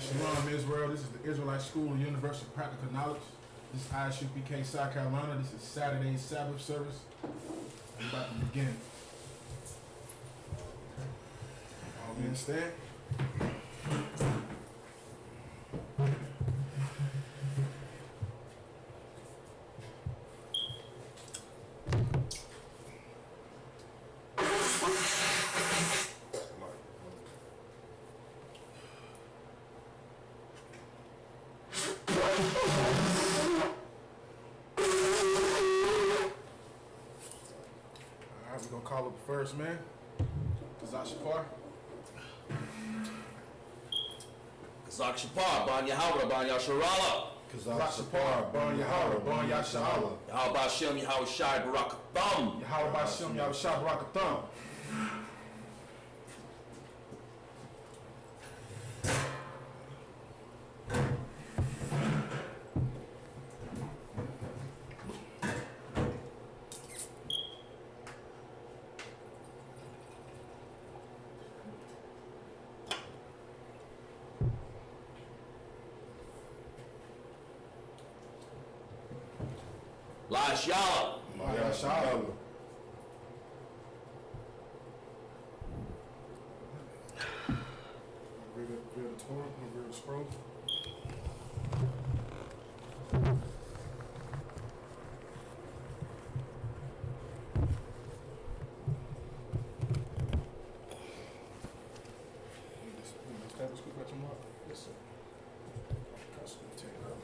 Shalom, Israel. This is the Israelite School of Universal Practical Knowledge. This is I.S.U.P.K, South Carolina. This is Saturday's Sabbath service. We're about to begin. All men stand. Alright, we're gonna call up the first man. I.S.U.P.K. I.S.U.P.K, Ban Yahweh, Ban Yasharala. I.S.U.P.K, Ban Yahweh, Ban Yasharala. Yahweh Bashem, Yahweh Shai Barakatham. Yahweh Bashem, Yahweh Shai Barakatham. Shalom. Shalom. Read the Torah, read the scroll. Sabbath school got your mark? Yes, sir. That's going to take it up.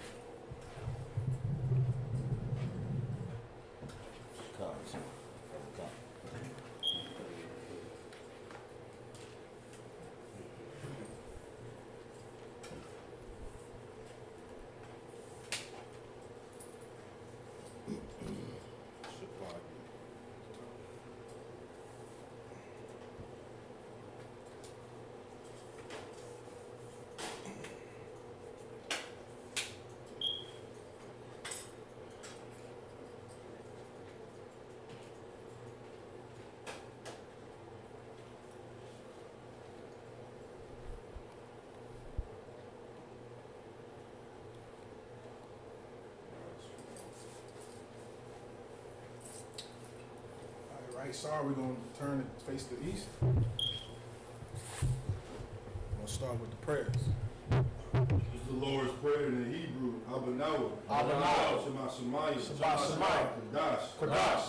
Right side, we're going to turn it face to the east. We're going to start with the prayers. It's the Lord's Prayer in the Hebrew. Abanawa. Shema Shemaya. Shema Shemaya. Kadash. Kadash.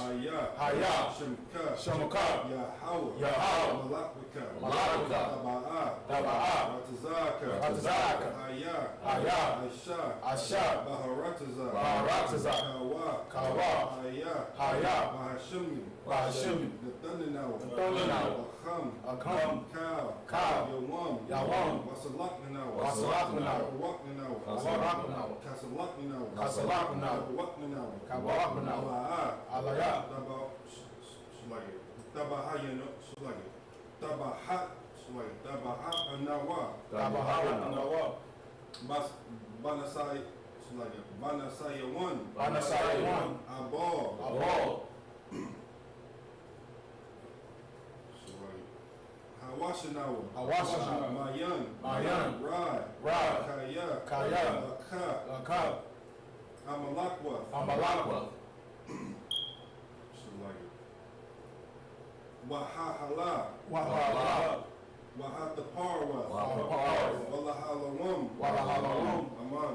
I.S.U.P.K. Shemaka. Yahweh. Malakbika. Taba'ah. Ratazaka. I.S.U.P.K. Baharataza. Kawa. I.S.U.P.K. Bahashemi. Nathanawa. Akham. Kaw. Yawam. Wasalaknanawa. Kasalaknanawa. Alaya. Anawa. Banasaya one. Abal. Hawashinawa. Mayan. Rad. Kaya. Akab. Amalakwa. Wahahala. Wahataparwa. Walahalawam. Aman.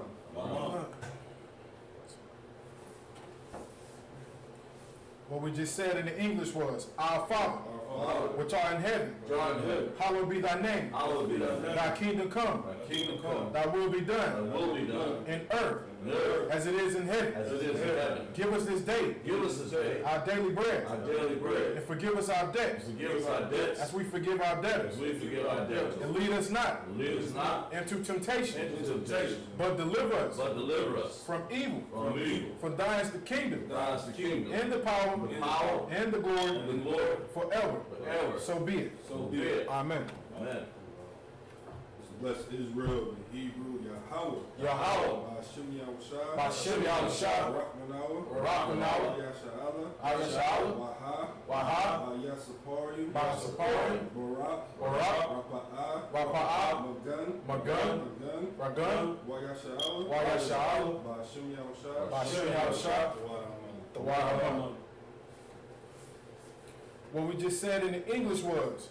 What we just said in the English was, Our Father, which art in heaven, hallowed be thy name. Thy kingdom come. Thy will be done. In earth as it is in heaven. Give us this day our daily bread. And forgive us our debts as we forgive our debtors. And lead us not into temptation, but deliver us from evil. For thine is the kingdom, and the power, and the glory, forever. So be it. Amen. Bless Israel in Hebrew, Yahweh. Bashem Yahushua. Bashem Yahushua. Rahmanawa. Rahmanawa. Yasha'ala. I.S.U.P.K, YAHANNA, I.S.U.P.K, Barak, Rapa'ah, Magun, Ragun, YAHANNA, Ba'Shem Yahushua, the YAHANNA. What we just said in the English was,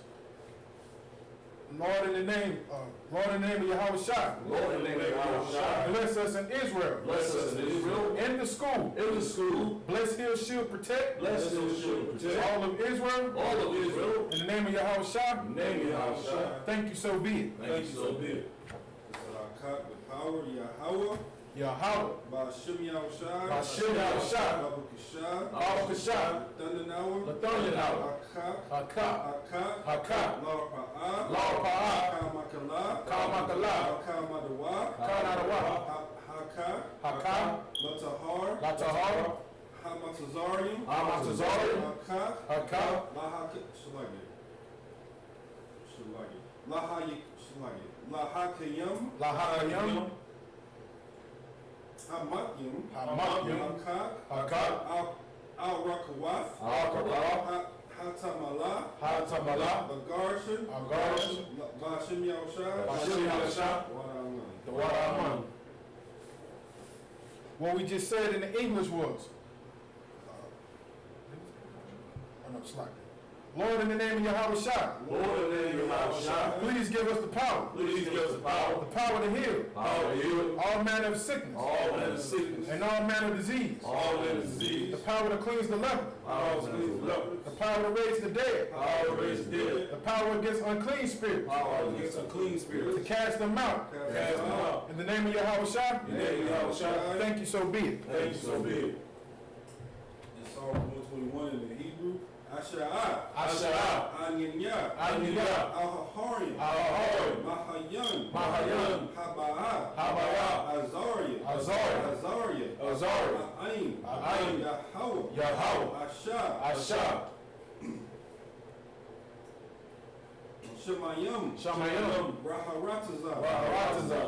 Lord, in the name of Yahushua, Lord, in the name of Yahushua, bless us in Israel. bless us in Israel, In the school, bless He'll shield protect. bless us, shield, protect All of Israel. all of Israel. In the name of Yahushua. In the name of Yahushua, Thank you, so be it. thank you, so be it. The power, Yahweh, Yahweh, Ba'Shem Yahushua, Ba'Shem Yahushua, Babakashah, the thunder Thundernower, now, Hakak, Hakak, Larpa'ah, Kamakala, Kamakala, Kamadawa, Kanadawa, Hakak, Latahar, Latahar, Hamatazarium, Hamatazarium, Hakak, Lahakayim, Lahayim, Hamakyim, Hamakyim, Hakak, Al-Rakawath, Al-Qadar, Hatamala, Hatamala, Agarshan, Agarshan, Ba'Shem Yahushua, Ba'Shem Yahushua, the YAHANNA. What we just said in the English was, Lord, in the name of Yahushua, Lord, in the name of Yahushua, please give us the power, please give us the power, to heal, power to heal all manner of sickness, all manner of sickness, and all manner of disease, all manner of disease, the power to cleanse the leper, power to cleanse the lepers, the power to raise the dead, power to raise the dead, the power against unclean spirits, power against unclean to spirits, cast them out. cast them out. In the name of Yahushua, In the name of Yahushua, thank you, so be it. thank you, so be it. In Psalm 121 in the Hebrew, Asha'ah, Asha'ah, Aninya, Aninya, Al-Haharim, Al-Haharim, Mahayan, Mahayan, Haba'ah, Haba'ah, Azariah, Azariah, Azariah, A'aim, A'aim, Yahweh, Yahweh, Ashah, Ashah, Shemayim, Shamayim, Raharatazah, Raharatazah,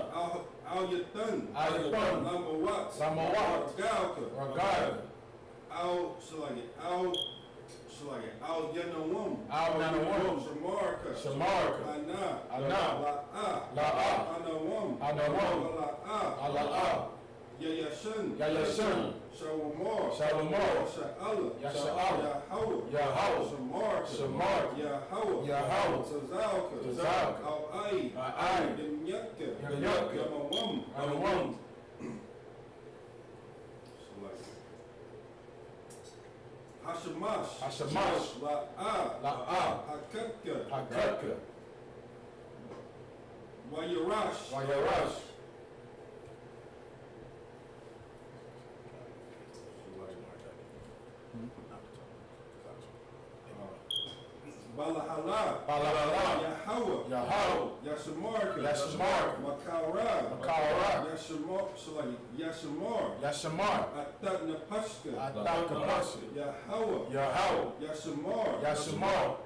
Al-Yatan, Al-Yatan, Lamawat, Lamawat, Ragalka, Ragad, Al-Yanawam, Al-Nanawam, Shamarka, Shamarka, Ana, Ana, La'ah, La'ah, Anawam, Anawam, La'ah, Ala'ah, Yayashan, Yayashan, Shawamar, Shalomar, Sha'ala, Yasha'ala, Yahweh, Yahweh, Shamarka, Shamarka, Yahweh, Yahweh, Tazalka, Tazalka, Al-Ai, Al-Ai, Yamyatka, Yamyatka, Yamawam, Anawam, Hashamash, Hashamash, La'ah, La'ah, Hakatka, Hakatka, Wayarash, Wayarash, Balahala, Balahala, Yahweh, Yahweh, Yashamarka, Yashamarka, Makara, Makara, Yashamar, Yashamar, Atatna Pashka, Atakapashi, Yahweh, Yahweh, Yashamar, Yashamar,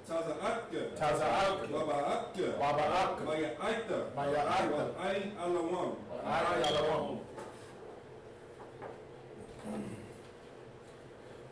Tazaatka, Taza'alka, Babaatka, Baba'aka, Maya'aita, Maya'aita, Ay Alawam. Ayalawam.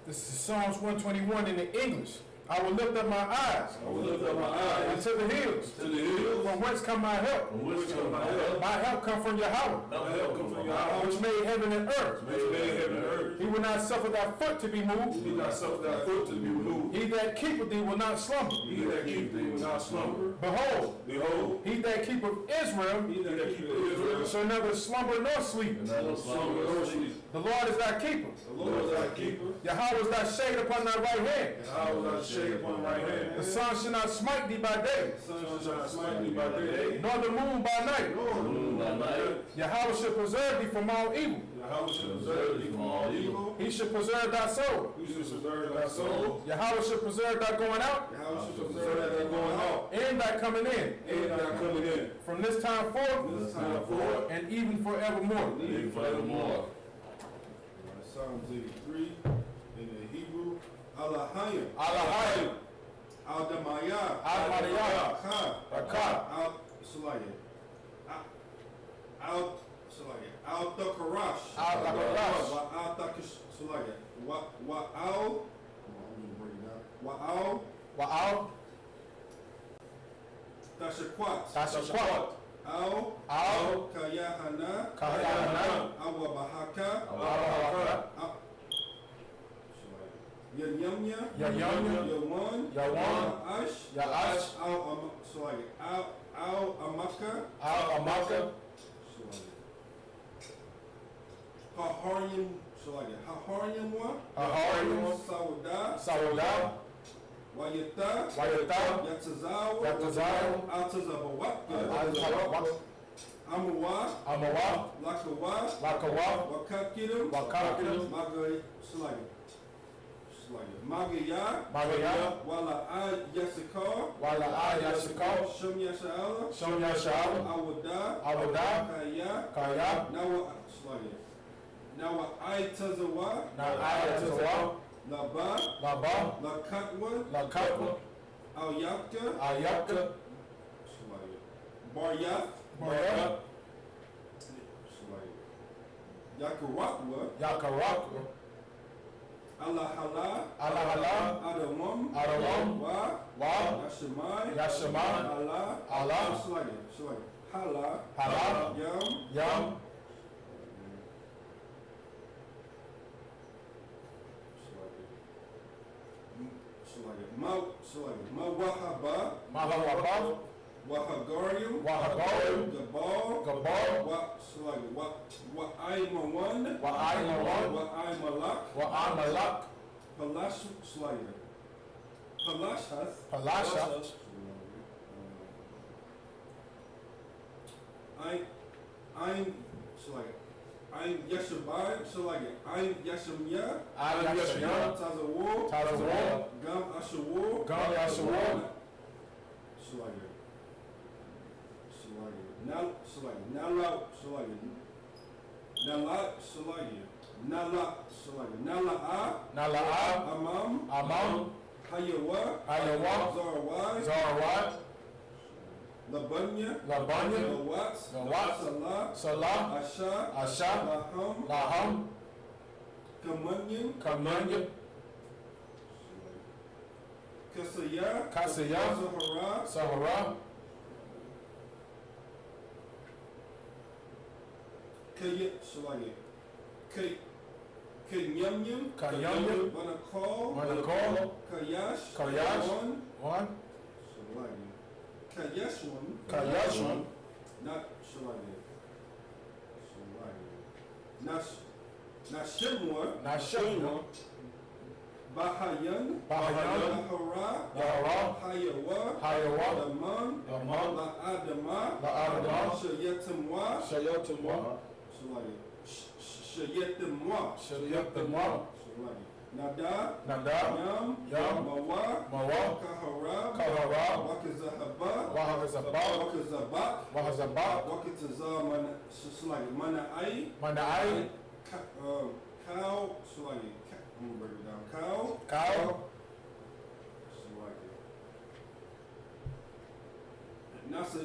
This is Psalms 121 in the English. I will lift up my eyes I will lift up my eyes unto the hills. to the hills, From whence come my help? from which comes my help. My help come from Yahweh, My help comes from Yahweh, which made heaven and earth. which made heaven and earth. He will not suffer thy foot to be moved. He not suffer thy foot to be removed. He that keepeth thee will not slumber. He that keepeth thee will not slumber. Behold, Behold, he that keepeth Israel he that keepeth Israel shall neither slumber nor sleep. and neither slumber nor sleep. The Lord is thy keeper. The Lord is thy keeper. Yahweh is thy shade upon thy right hand. Yahweh is thy shade upon thy right hand. The sun shall not smite thee by day, Sun shall not smite thee by day, nor the moon by night. nor the moon by night. Yahweh shall preserve thee from all evil. Yahweh shall preserve thee from all evil. He shall preserve thy soul. He shall preserve thy soul. Yahweh shall preserve thy going out Yahweh Shall shall preserve thy going out and thy coming in, and thy coming in. from this time forth This time forth and even forevermore. and even forevermore. Psalms 83 in the Hebrew, Alahayim, Alahayim, Al-Damayah, Al-Madiyah, Al-Kha, Akad, Al-Dakarash, Al-Dakarash, so like it. Wa'al. I'm gonna break it down. Wa'al. Wa'al. Tashakwat. Tashakwat. Al. Al. Kayahana. Kahayahana. Awabahaka. Awabahaka. Yanyamya. Yanyamya. Yawan. Yawan. Ya'ash. Ya'ash. So like it. Al Amaka. Al-Amaka. So like it. Haharyim. So like it. Haharyim wa. Haharyim. Sawada. Sawada. Wayata. Wayata. Yatazawa. Yatazawa. Altazabawaka. Amawa. Amawa. Lakawa. Lakawa. Wakakirim. Wakakirim. Maga. So like it. Magaya. Magaya. Wala I.S.U.P.K. Wala I.S.U.P.K. Shum Yasha'ala. Shum Yasha'ala. Awada. Awada. Kaya. Kaya. Now I Tazawa. Now I Tazawa. Laba. Laba. Lakatwa. Lakatwa. Al-Yapka. Al-Yapka. Baryath. Baryath. Yakarakwa. Yakarakwa. Alahala. Alahala. Adawam. Adawam. Wa. Yashamai. Yashamai. Allah. Allah. Hala. Hala. Yam. Yam. Mawahaba. Mahawaba. Wahagarium. Wahagarium. Gabal. Gabal. Wa'aimawan. Wa'aimawan. Wa'aimalak. Wa'amalak. Palashath. Palashath. I'm Yeshabai, I'm Yeshamya. I'm Yeshamya. Tazawo. Tazawo. Gam Ashawo. Gam Ashawo. Nala'a. Amam. Hayawa. Hayawa. Zarawai. Zarawai. Labanya. Labanya. Lawat. Salah. Salah. Asha. Asha. Laham. Laham. Kamanyan. Kamanyan. Kasaya. Kasaya. Sahara. Sahara. Kanyamyam. Kanyamyam. Manakal. Manakal. Kayash. Kayash. One. One. Kayashwan. Kayashwan. Not Nashimwa. Nashimwa. Bahayan. Bahayan. Lahara. Lahara. Hayawa. Hayawa. Laman. Laman. La'adama. La'adama. Shayatimwa. Shayatimwa. Shayatimwa. Shayatimwa. Nada. Nada. Yam. Yam. Mawa. Mawa. Kahara. Kahara. Wakazahaba. Wahazabak. Wakazabak. Wahazabak. Wakataza Mana'ai. Mana'ai. Cow. I'm gonna break it down. Cow. Cow. Nasa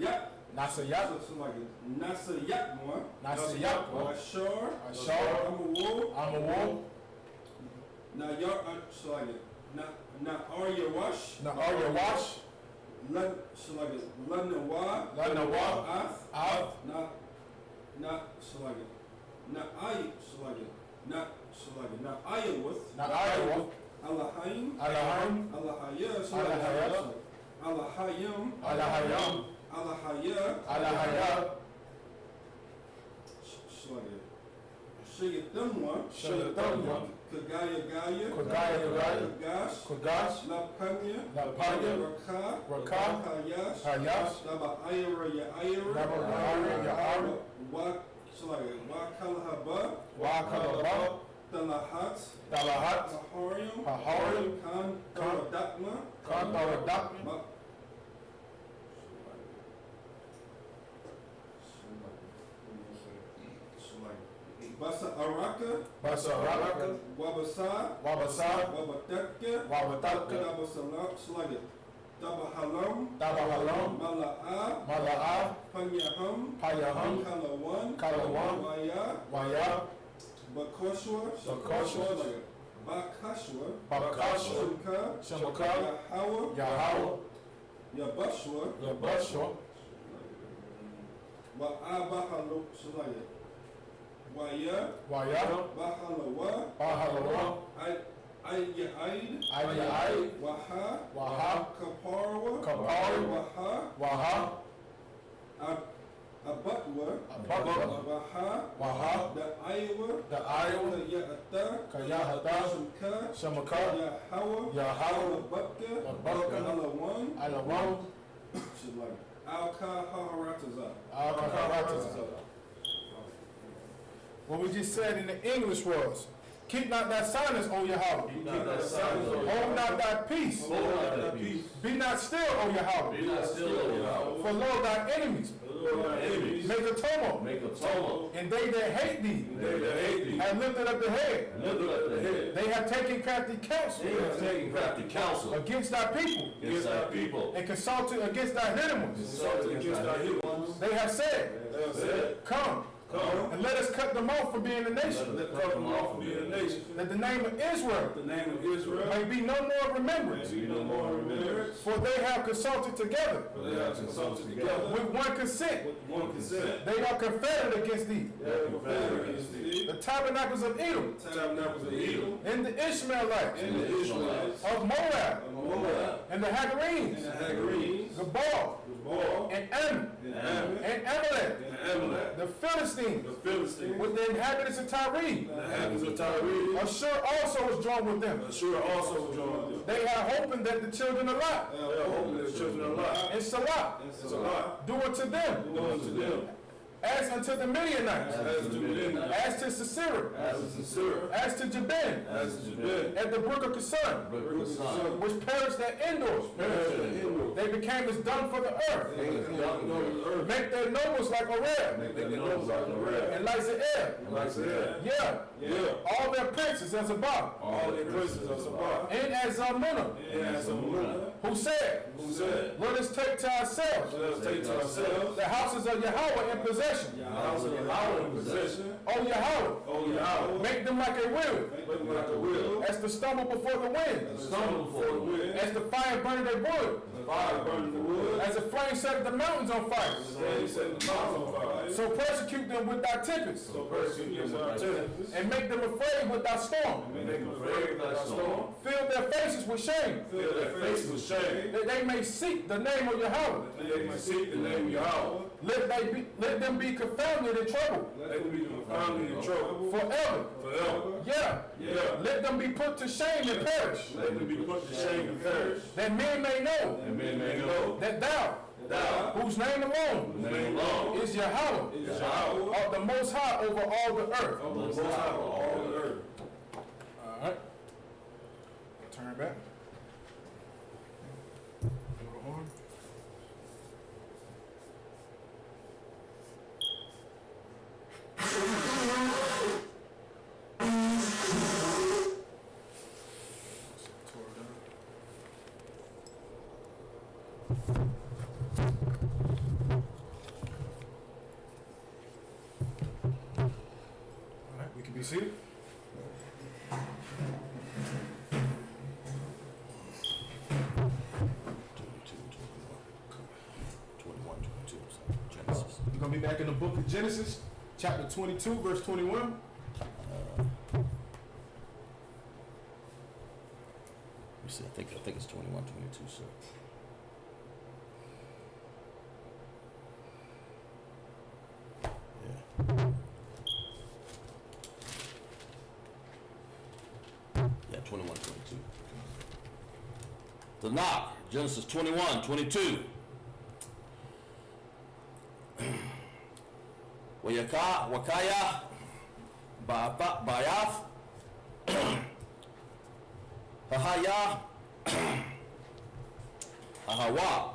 Yap. Nasa Yap. Nasa Yapma. Nasa Yapma. Ashar. Ashar. Amawo. Amawo. Na Aryawash. Na Aryawash. Lanawa. Lanawa. Ath. Ath. Na Ayawath. Na Iowa. Alahaim. Alahaim. Alahaya. Alahaya. Alahayam. Alahayam. Alahaya. Alahaya. Shayatamwa. Shayatamwa. Kagaya Gaya. Kagaya Gaya. Kagash. Kagash. Lapanya. Lapanya. Raka. Raka. Hayash. Hayash. Daba Ayra Ya Ayra. Daba Ayra Ya Ayra. Wakalhaba. Wakalaba. Talahat. Talahat. Haharium. Haharium. Khan. Taradakma. Kantaradakma. Basa Araka. Basa Wabasa. Wabasa. Wabatetka. Wabatetka. Daba Slugget. Tabahalam, Tabahalam, Mala'a, Mala'a, Panyaham, Payaham, Kalawan, Kalawan, Waya, Bakashwa, Bakashwa, Shemaka, Yahweh, Yabashwa, Wa'abahalo, Waya, Bahalawa, Bahalawa, Ayaid, Waha, Kaparwa, Waha, Abatwa, Waha, the Iowa, Ya'ata, Kayahata, Shemaka, Yahweh, Alawan, What we just said in the English was, keep not thy silence, O Yahweh. Hold not thy peace. Be not still, O Yahweh. For lo, thy enemies make a tumult. And they that hate thee have lifted up the head. They have taken crafty counsel against thy people. And consulted against thy hidden ones. They have said, Come. And let us cut them off from being a nation. That the name of Israel may be no more remembrance. For they have consulted together with one consent. They are confederate against thee. The tabernacles of Edom and the Ishmaelites of Moab and the Hagarenes, Gabal and Ammon and Amalek, the Philistines with the inhabitants of Tyre. Ashur also was joined with them. They had hoping that the children of Lot and Salah do unto them as unto the Midianites, as to Sisera, as to Jabin, at the brook of Kison, which perished at Endor. They became as dung for the earth. Make their nobles like Oreb and like Ze'er. Yeah. All their princes as above. And as Zalmunna, who said, let us take to ourselves the houses of Yahweh in possession. O Yahweh, make them like a wheel, as the stumble before the wind, as the fire burning their wood, as the flame set the mountains on fire. So persecute them with thy tempests, and make them afraid with thy storm. Fill their faces with shame, that they may seek the name of Yahweh. Let them be confounded in trouble. Forever. Yeah. Let them be put to shame and perish. That men may know that thou, whose name alone is Yahweh, art the Most High over all the earth. All right. Turn back. We can be seated. We're going to be back in the book of Genesis, chapter 22, verse 21. See, I think it's 21, 22, sir. Yeah, 21, 22. The knock, Genesis 21, 22. Wakaya Bayaf Hahaya Ahawa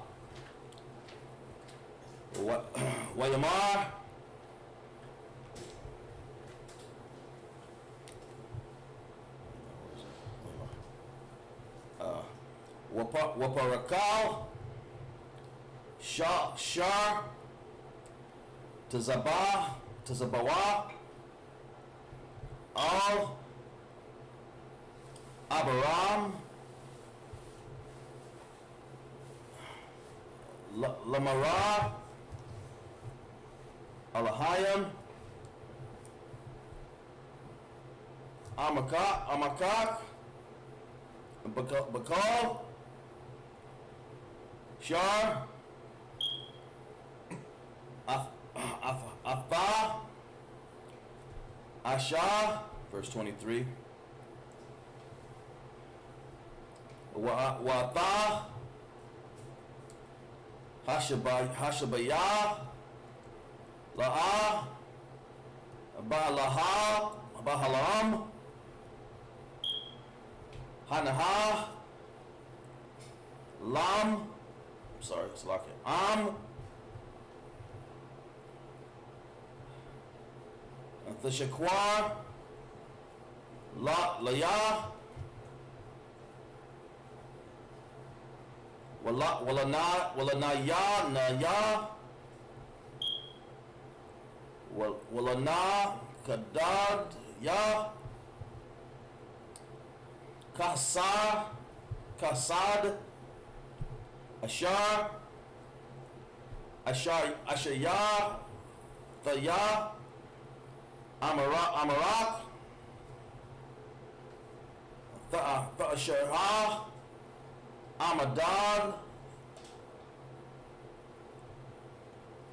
Wayamar Waparakal, Shar, Tazabawa, Al, Abiram, Lamara, Alahayim, Amakak, Bakal, Shar, Afa, Asha, verse 23. Wata, Hashabaya, La'a, Ba'alaha, Bahalam, Hanaha, Lam, sorry, it's like it. Thishakwa, Laya, Walanaya, Naya, Walana, Kadad, Ya, Kasad, Ashar, Ashaya, Thaya, Amarak, Tha'ashara, Amadad,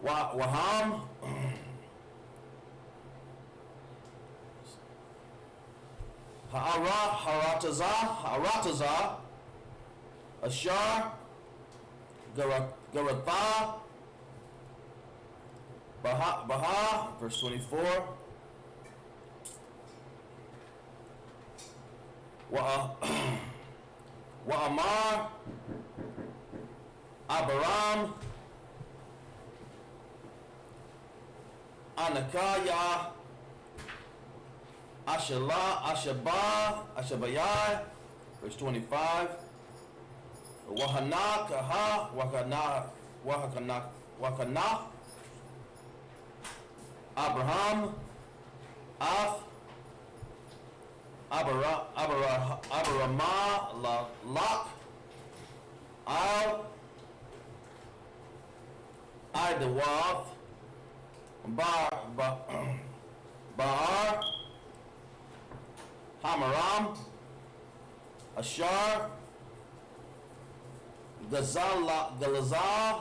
Waham, Harataza, Ashar, Garatha, Baha, verse 24. Wa'amar, Abiram, Anakaya, Ashabaya, verse 25. Wakana, Abraham, Abarama, Lak, Al, Idawath, Ba'ar, Hamaram, Ashar, Galazah,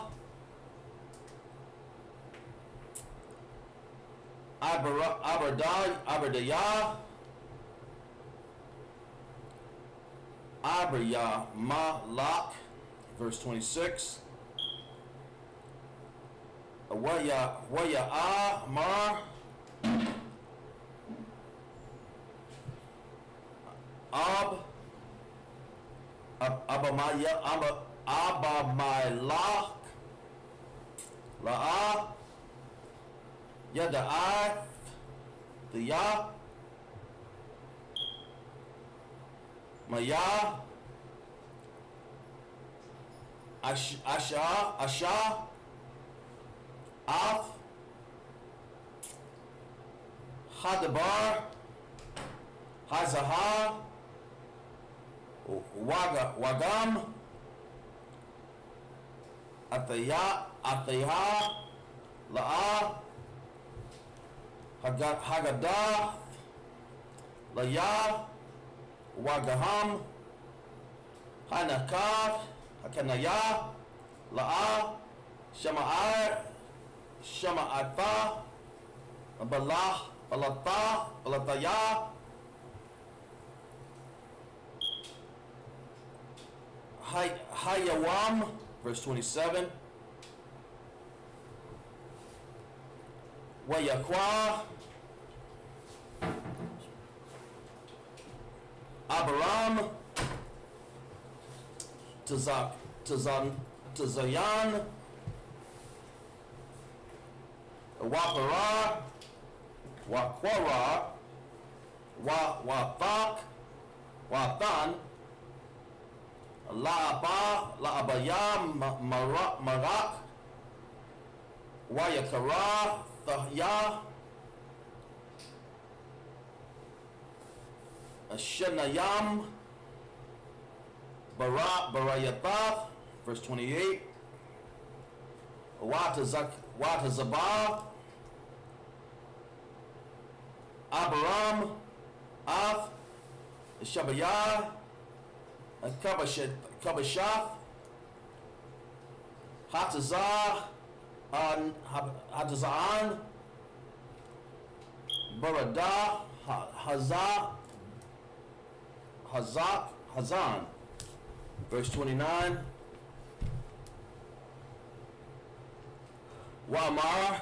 Aberdayah, Malak, verse 26. Amar, Abamalak, La'a, Yada'ath, Thiyah, Maya, Asha, Af, Hadabar, Hazahar, Wagam, Athayah, La'a, Haggadah, Laya, Wagaham, Hanakar, Hakanaya, La'a, Shama'atha, Balataya, Hayawam, verse 27. Wayakwa, Abiram, Tazayan, Wapara, Wakwara, Wathak, Wathan, La'abaya Marak, Wayakara Thahya, Shenayam, Barayathath, verse 28, Watazabah, Abiram, Ath, Shabayah, Kabashath, Hatazah, Hatazan, Baradah, Hazan, verse 29, Wamar,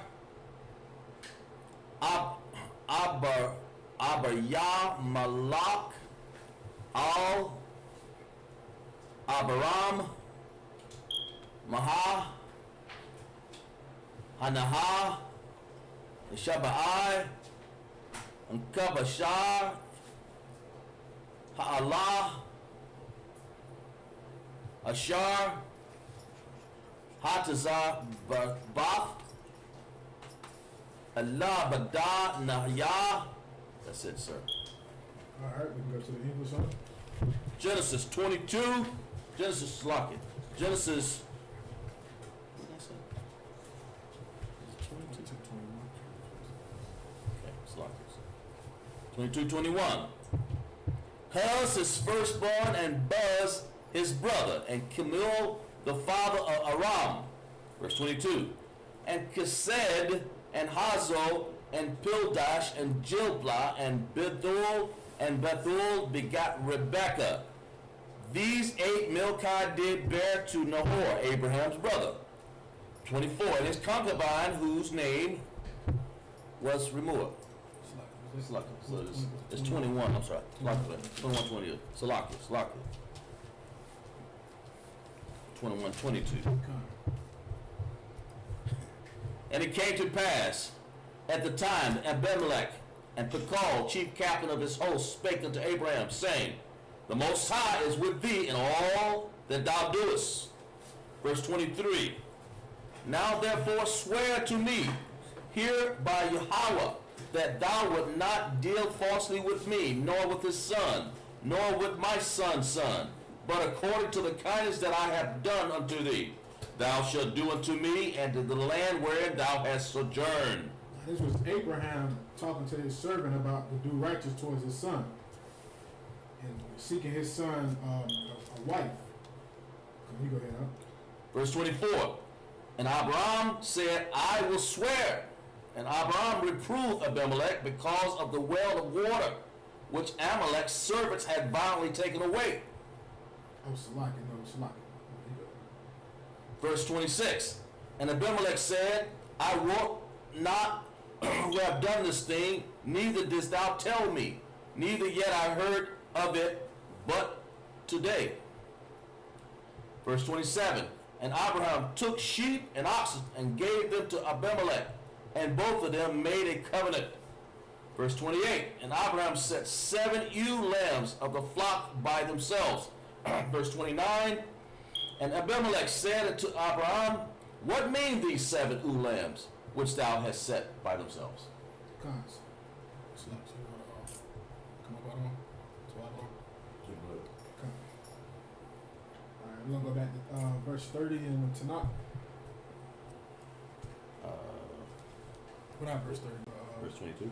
Abayah Malak, Al, Abiram, Maha, Hanaha, Shabai, and Kabashar, Ha'alah, Ashar, Hatazah Bath, Allah Bada Nahya. That's it, sir. All right, we can go to the English one. Genesis 22, Genesis, lock it. Genesis, what did I say? Is it 22? Okay, it's locked. 22:21. Huz his firstborn, and Buz his brother, and Camil the father of Aram. Verse 22. And Kesed, and Hazo, and Pildash, and Jilblah, and Bethul begot Rebekah. These 8 Milcah did bear to Nahor, Abraham's brother. 24. And his concubine, whose name was Remuah. So it's 21, I'm sorry. 21, 20. Salakia. 21, 22. And it came to pass at the time Abimelech and Phicol, chief captain of his host, spake unto Abraham, saying, the Most High is with thee in all that thou doest. Verse 23. Now therefore swear to me here by Yahweh that thou wilt not deal falsely with me, nor with his son, nor with my son's son, but according to the kindness that I have done unto thee, thou shalt do unto me and to the land wherein thou hast sojourned. This was Abraham talking to his servant about to do righteous towards his son and seeking his son a wife. Can you go ahead, huh? Verse 24. And Abraham said, I will swear. And Abraham reproved Abimelech because of the well of water which Amalek's servants had violently taken away. Oh, Salaki. Verse 26. And Abimelech said, I wot not who have done this thing, neither didst thou tell me, neither yet I heard of it but today. Verse 27. And Abraham took sheep and oxen and gave them to Abimelech, and both of them made a covenant. Verse 28. And Abraham set 7 ewe lambs of the flock by themselves. Verse 29. And Abimelech said unto Abraham, what mean these 7 ewe lambs which thou hast set by themselves? Cons. So you want to come up out on? All right, we're going to go back to verse 30 in Tanakh. What not verse 30? Verse 22.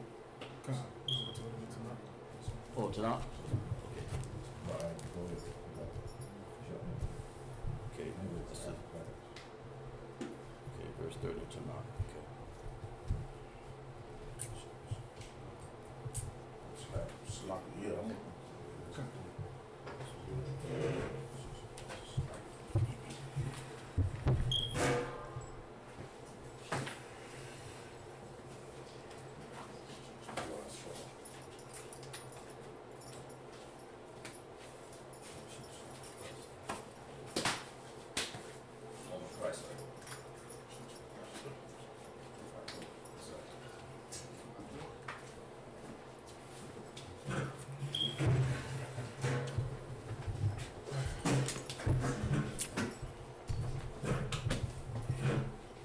Cons. We're going to go to it in Tanakh. Oh, Tanakh? Okay. Okay, verse 30 Tanakh. Yeah,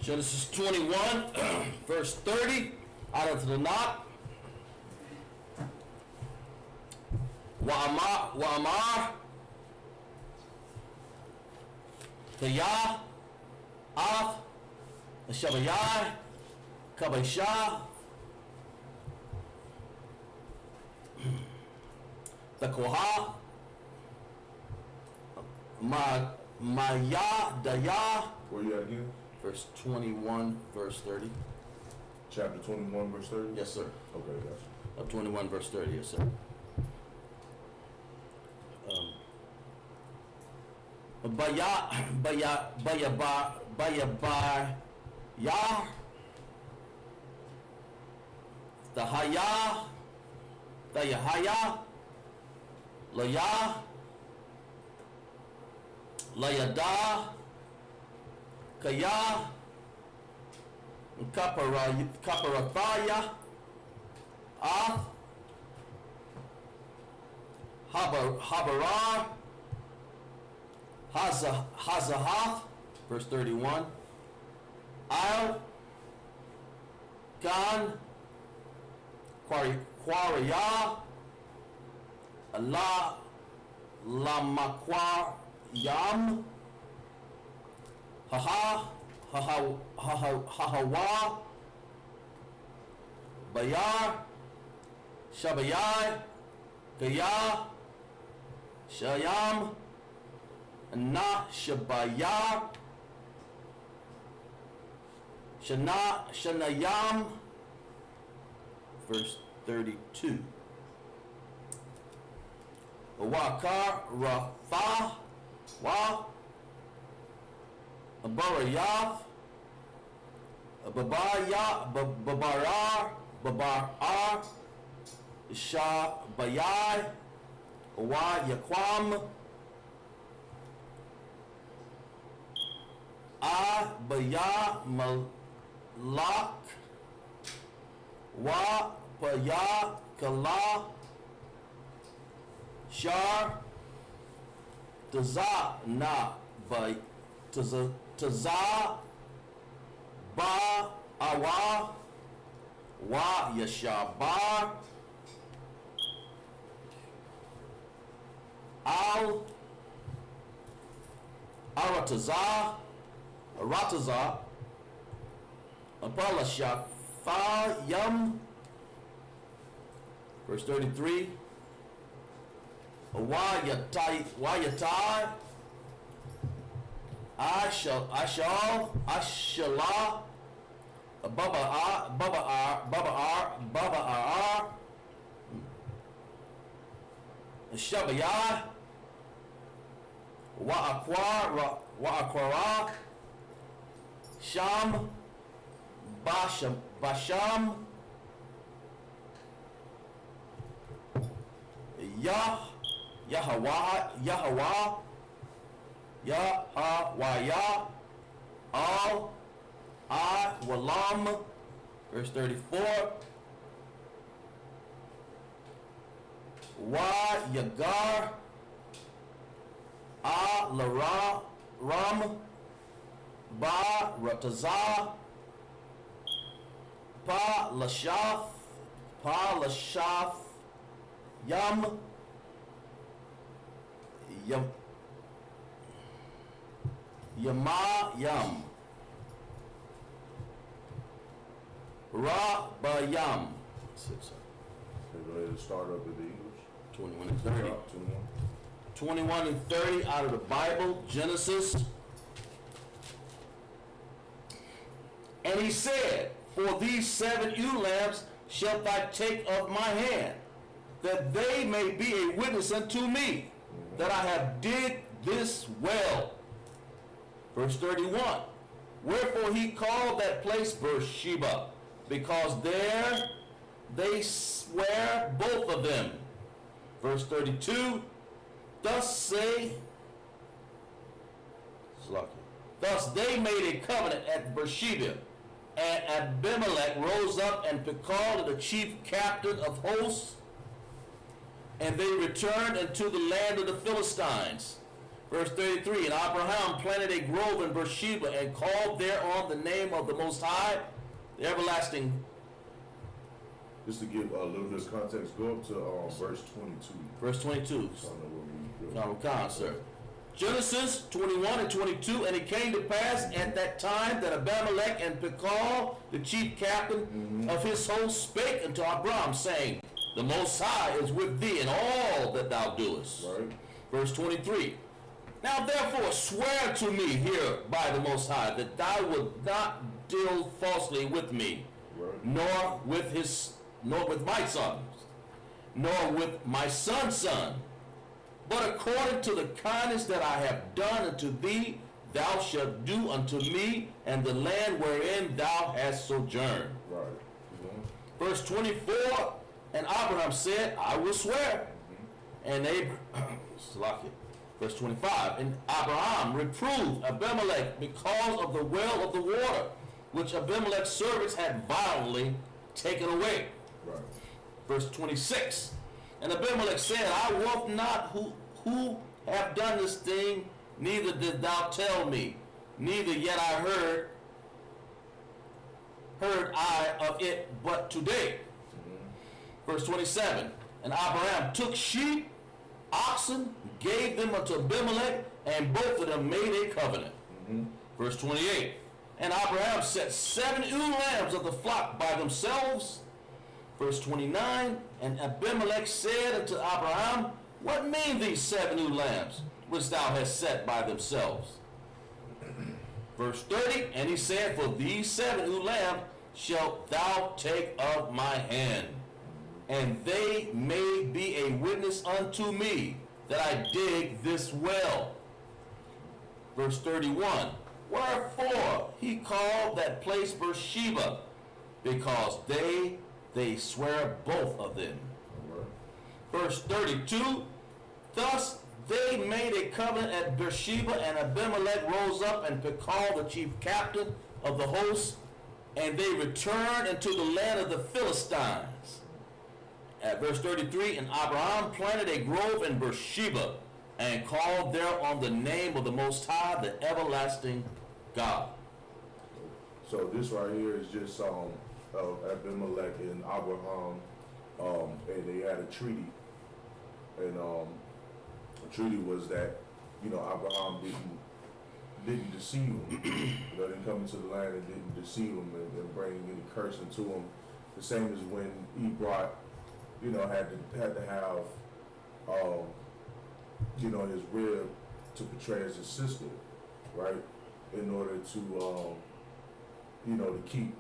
Genesis 21, verse 30, out of the knot. Wa'amar, Tayah, Af, Shabayai, Kabashah, the Koha, Maya, Daya, Where you at again? verse 21, verse 30. Chapter 21, verse 30? Yes, sir. Okay, gotcha. 21, verse 30, yes, sir. Ya, the Haya, the Yahaya, Laya, Layada, Kaya, Kaparathaya, Ath, Habarar, Hazahath, verse 31, Al, Gan, Quaria, La, Lamaquar, Yam, Hahawa, Bayar, Shabayai, Gaya, Shayam, Na Shabayar, Shanayam, verse 32. Wakar Rafa Wa Barayath Babarar Babar Shabayai Wa Yaquam Baya Malak Wa Baya Kala Shar Taza Na Bay Taza Ba Awa Wa Yashabar Al Arataza Abalashafayam, verse 33. Wayatai, Ashala, Baba'ar, Shabayah, Wa'akwara, Sham, Basham, Yahawaya, Al, Walam, verse 34. Yagar, Lara, Ram, Ba Ratazah, Pa Lashaf, Yam, Yama, Yam, Ra, Ba, Yam. Okay, go ahead and start up with the English. 21 and 30. 21. 21 and 30 out of the Bible, Genesis. And he said, for these 7 ewe lambs shalt thou take of my hand, that they may be a witness unto me, that I have did this well. Verse 31. Wherefore he called that place Beersheba, because there they swear both of them. Verse 32. Thus they made a covenant at Beersheba, and Abimelech rose up and Pekal, the chief captain of hosts, and they returned into the land of the Philistines. Verse 33, and Abraham planted a grove in Beersheba and called thereon the name of the Most High, the everlasting. Just to give a little bit of context, go up to verse 22. Verse 22. So I know what we From Con, sir. Genesis 21 and 22, and it came to pass at that time that Abimelech and Phicol, the chief captain of his host, spake unto Abraham, saying, the Most High is with thee in all that thou doest. Right. Verse 23. Now therefore swear to me here by the Most High that thou wilt not deal falsely with me, Right. nor with my sons, nor with my son's son, but according to the kindness that I have done unto thee, thou shalt do unto me and the land wherein thou hast sojourned. Right. Verse 24, and Abraham said, I will swear. And verse 25, and Abraham reproved Abimelech because of the well of the water, which Abimelech's servants had violently taken away. Right. Verse 26, and Abimelech said, I wot not who have done this thing, neither did thou tell me, neither yet I heard I of it but today. Verse 27, and Abraham took sheep, oxen, gave them unto Abimelech, and both of them made a covenant. Verse 28, and Abraham set 7 ewe lambs of the flock by themselves. Verse 29, and Abimelech said unto Abraham, what mean these 7 ewe lambs, which thou hast set by themselves? Verse 30, and he said, for these 7 ewe lambs shalt thou take of my hand, and they may be a witness unto me that I dig this well. Verse 31, wherefore he called that place Beersheba, because they swear both of them. Verse 32, thus they made a covenant at Beersheba, and Abimelech rose up and Phicol, the chief captain of the host, and they returned into the land of the Philistines. At verse 33, and Abraham planted a grove in Beersheba, and called thereon the name of the Most High, the everlasting God. So this right here is just Abimelech and Abraham, and they had a treaty, and the treaty was that, you know, Abraham didn't deceive him, you know, didn't come into the land and didn't deceive him and bring any curse into him. The same as when he brought, you know, had to have, you know, his rib to portray as his sister, right, in order to, you know, to keep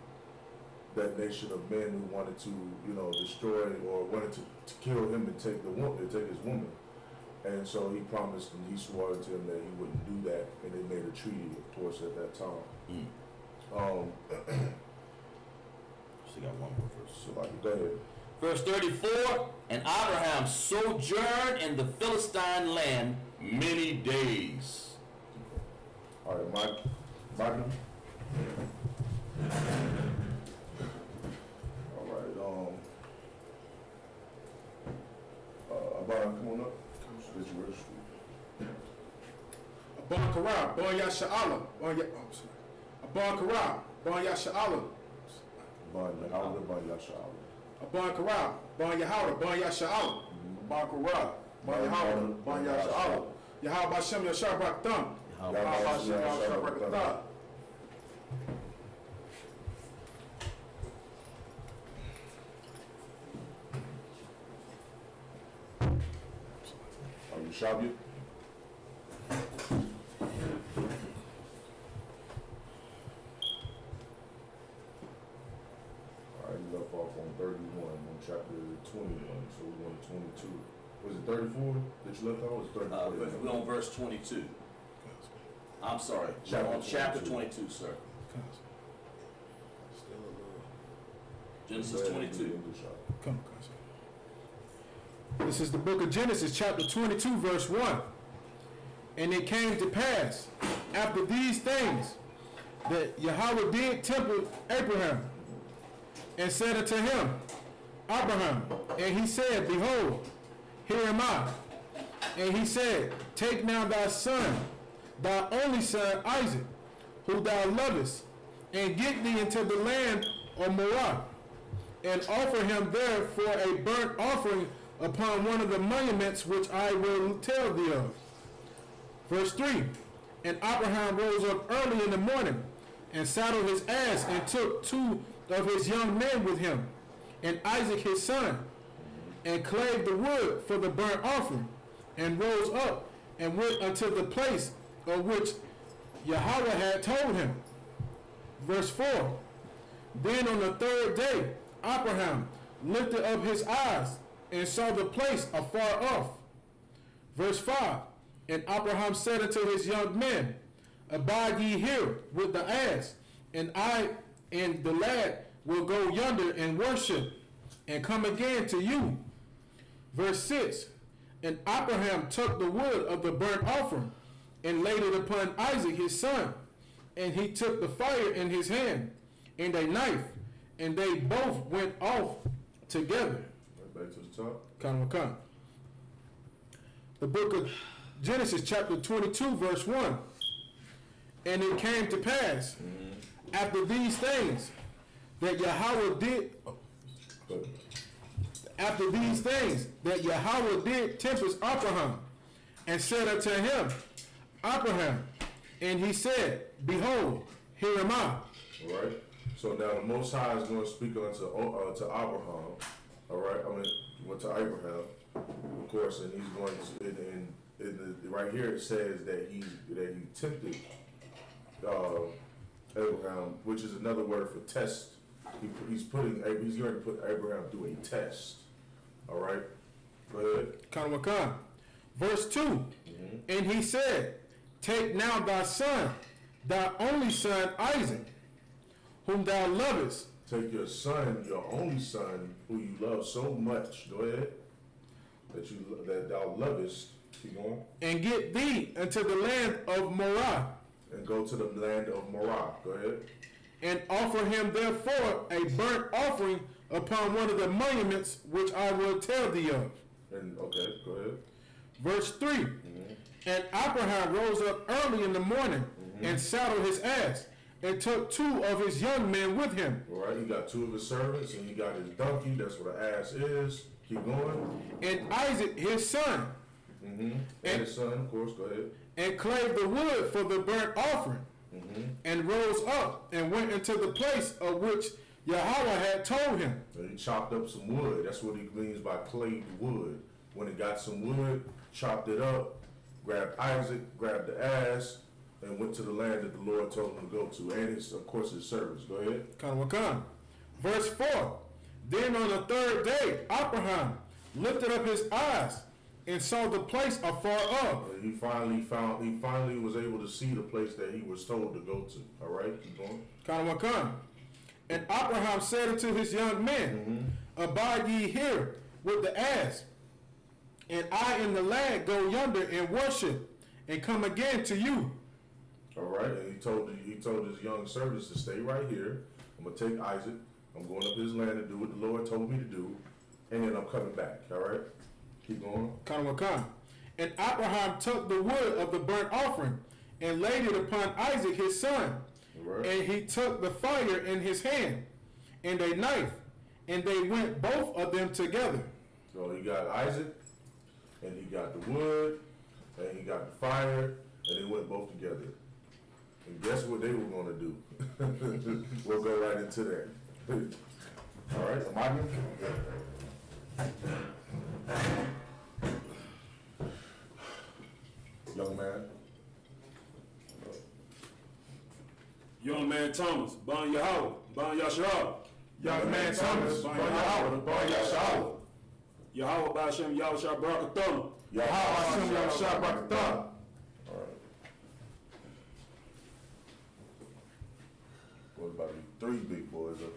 that nation of men who wanted to, you know, destroy or wanted to kill him and take his woman. And so he promised and he swore to him that he wouldn't do that, and they made a treaty, of course, at that time. Still got one more verse. So, like, go ahead. Verse 34, and Abraham sojourned in the Philistine land many days. All right, Michael. All right, Abba, come on up. Get your registry. Abba Karab, Bon Yasha'Allah, Abba Karab, Bon Yasha'Allah, Bon Yasha'Allah. Abba Karab, Bon Yahawah, Bon Yasha'Allah, Abba Karab, Bon Yahawah, Bon Yasha'Allah, Yahawah Bashem Yashar Braktham, Yahawah Bashem Yashar Braktham. Are you Shabbat? Alright, you left off on 31 on chapter 21, so we're on 22. Was it 34 that you left off? Was it 34? We're on verse 22. I'm sorry, we're on chapter 22, sir. Genesis 22. This is the book of Genesis, chapter 22, verse 1. And it came to pass, after these things, that Yahweh did temple Abraham, and said unto him, Abraham, and he said, Behold, here am I. And he said, take now thy son, thy only son Isaac, who thou lovest, and get thee into the land of Moriah, and offer him there for a burnt offering upon one of the monuments which I will tell thee of. Verse 3, and Abraham rose up early in the morning, and saddled his ass, and took 2 of his young men with him, and Isaac his son, and clave the wood for the burnt offering, and rose up, and went unto the place of which Yahweh had told him. Verse 4, then on the 3rd day Abraham lifted up his eyes, and saw the place afar off. Verse 5, and Abraham said unto his young men, abide ye here with the ass, and I and the lad will go yonder and worship, and come again to you. Verse 6, and Abraham took the wood of the burnt offering, and laid it upon Isaac his son, and he took the fire in his hand, and a knife, and they both went off together. Back to the top. Come. The book of Genesis chapter 22 verse 1. And it came to pass after these things that Yahweh did tempest Abraham, and said unto him, Abraham, and he said, behold, here am I. All right. So now the Most High is going to speak unto Abraham. All right. To Abraham, of course, and he's going to. Right here it says that he tempted Abraham, which is another word for test. He's going to put Abraham through a test. All right. Go ahead. Verse 2. And he said, take now thy son, thy only son Isaac, whom thou lovest. Take your son, your only son, who you love so much. Go ahead. That thou lovest. Keep going. And get thee into the land of Moriah. And go to the land of Moriah. Go ahead. And offer him therefore a burnt offering upon one of the monuments which I will tell thee of. And okay, go ahead. Verse 3. And Abraham rose up early in the morning, and saddled his ass, and took 2 of his young men with him. All right, he got 2 of his servants, and he got his donkey. That's what an ass is. Keep going. And Isaac his son. And his son, of course. Go ahead. And clave the wood for the burnt offering. And rose up, and went into the place of which Yahweh had told him. And he chopped up some wood. That's what he means by claved wood. When he got some wood, chopped it up, grabbed Isaac, grabbed the ass, and went to the land that the Lord told him to go to, and of course his servants. Go ahead. Verse 4. Then on the 3rd day, Abraham lifted up his eyes, and saw the place afar off. And he finally was able to see the place that he was told to go to. All right, keep going. And Abraham said unto his young men, abide ye here with the ass, and I and the lad go yonder and worship, and come again to you. All right, and he told his young servants to stay right here. I'm gonna take Isaac. I'm going up his land to do what the Lord told me to do, and then I'm coming back. All right, keep going. And Abraham took the wood of the burnt offering, and laid it upon Isaac his son. Right. And he took the fire in his hand, and a knife, and they went both of them together. So he got Isaac, and he got the wood, and he got the fire, and they went both together. And guess what they were going to do? We'll go right into that. All right, am I good? Young man. Young man Thomas, Bon Yahweh, Bon Yashua. Young man Thomas, Bon Yahweh, Bon Yahweh. Yahweh Ba'Shem Yahweh Shabrakatah. Yahweh Hashem Yahweh Barakatah. All right. What about the 3 big boys up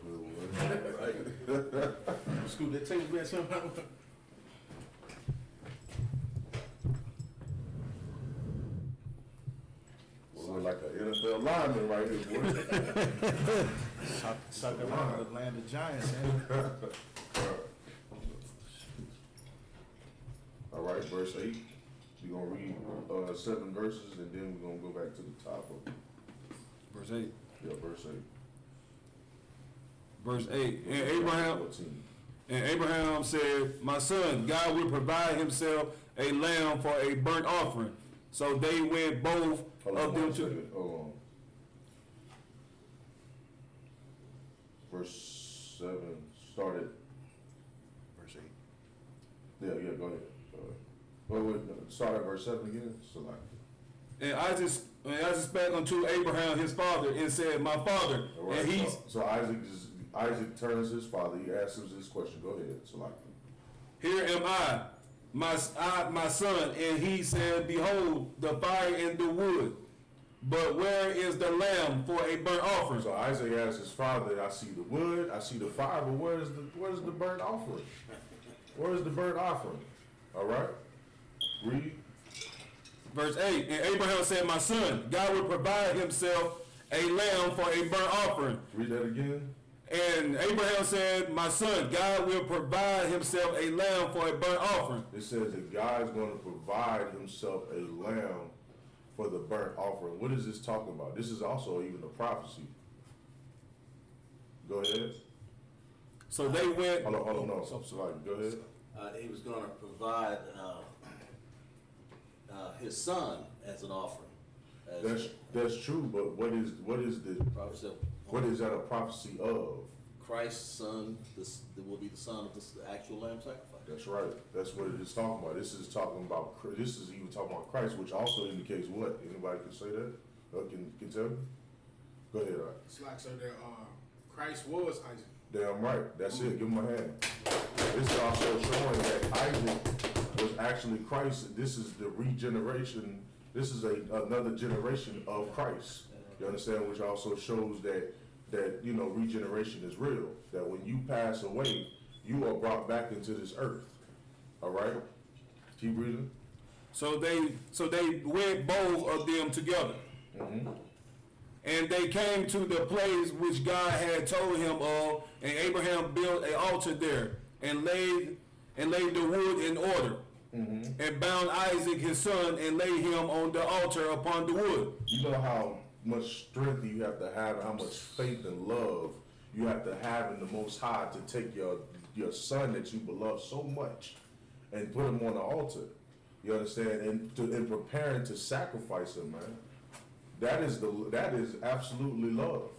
here? Scoot that table back somehow. We're like an NFL lineman right here, boy. Suck around the land of giants, man. All right, verse 8. We're going to read 7 verses, and then we're going to go back to the top of Verse 8. yeah, verse 8. Verse 8. And Abraham 14. And Abraham said, my son, God will provide himself a lamb for a burnt offering. So they went both Hold of on them one to. second. Hold on. Verse 7 started. Verse 8. Yeah, go ahead. Wait, start at verse 7 again. So like. And Isaac spake unto Abraham his father and said, my father. All right, And he's so Isaac turns his father. He asks him this question. Go ahead. So like. here am I, my son. And he said, behold, the fire and the wood. But where is the lamb for a burnt offering? So Isaac asks his father, I see the wood, I see the fire, but where's the burnt offering? Where's the burnt offering? All right. Read. Verse 8, and Abraham said, my son, God will provide himself a lamb for a burnt offering. Read that again. And Abraham said, my son, God will provide himself a lamb for a burnt offering. It says that God is going to provide himself a lamb for the burnt offering. What is this talking about? This is also even a prophecy. Go ahead. So they went. Hold on, no. So like, go ahead. He was going to provide his son as an offering. That's true, but what is Prophecy of what is that a prophecy of? Christ's son, that will be the son of the actual lamb sacrifice. That's right. That's what it is talking about. This is talking about. This is even talking about Christ, which also indicates what? Anybody can say that? Can tell me? Go ahead. All right. It's like so that Christ was Isaac. Damn right. That's it. Give him a hand. This is also showing that Isaac was actually Christ. This is the regeneration. This is another generation of Christ. You understand? Which also shows that regeneration is real. That when you pass away, you are brought back into this earth. All right. Keep reading. So they went both of them together. Mm-hmm. And they came to the place which God had told him of, and Abraham built an altar there, and laid the wood in order, and bound Isaac his son, and laid him on the altar upon the wood. You know how much strength you have to have, how much faith and love you have to have in the Most High to take your son that you beloved so much and put him on the altar. You understand? And preparing to sacrifice him, man. That is absolutely love.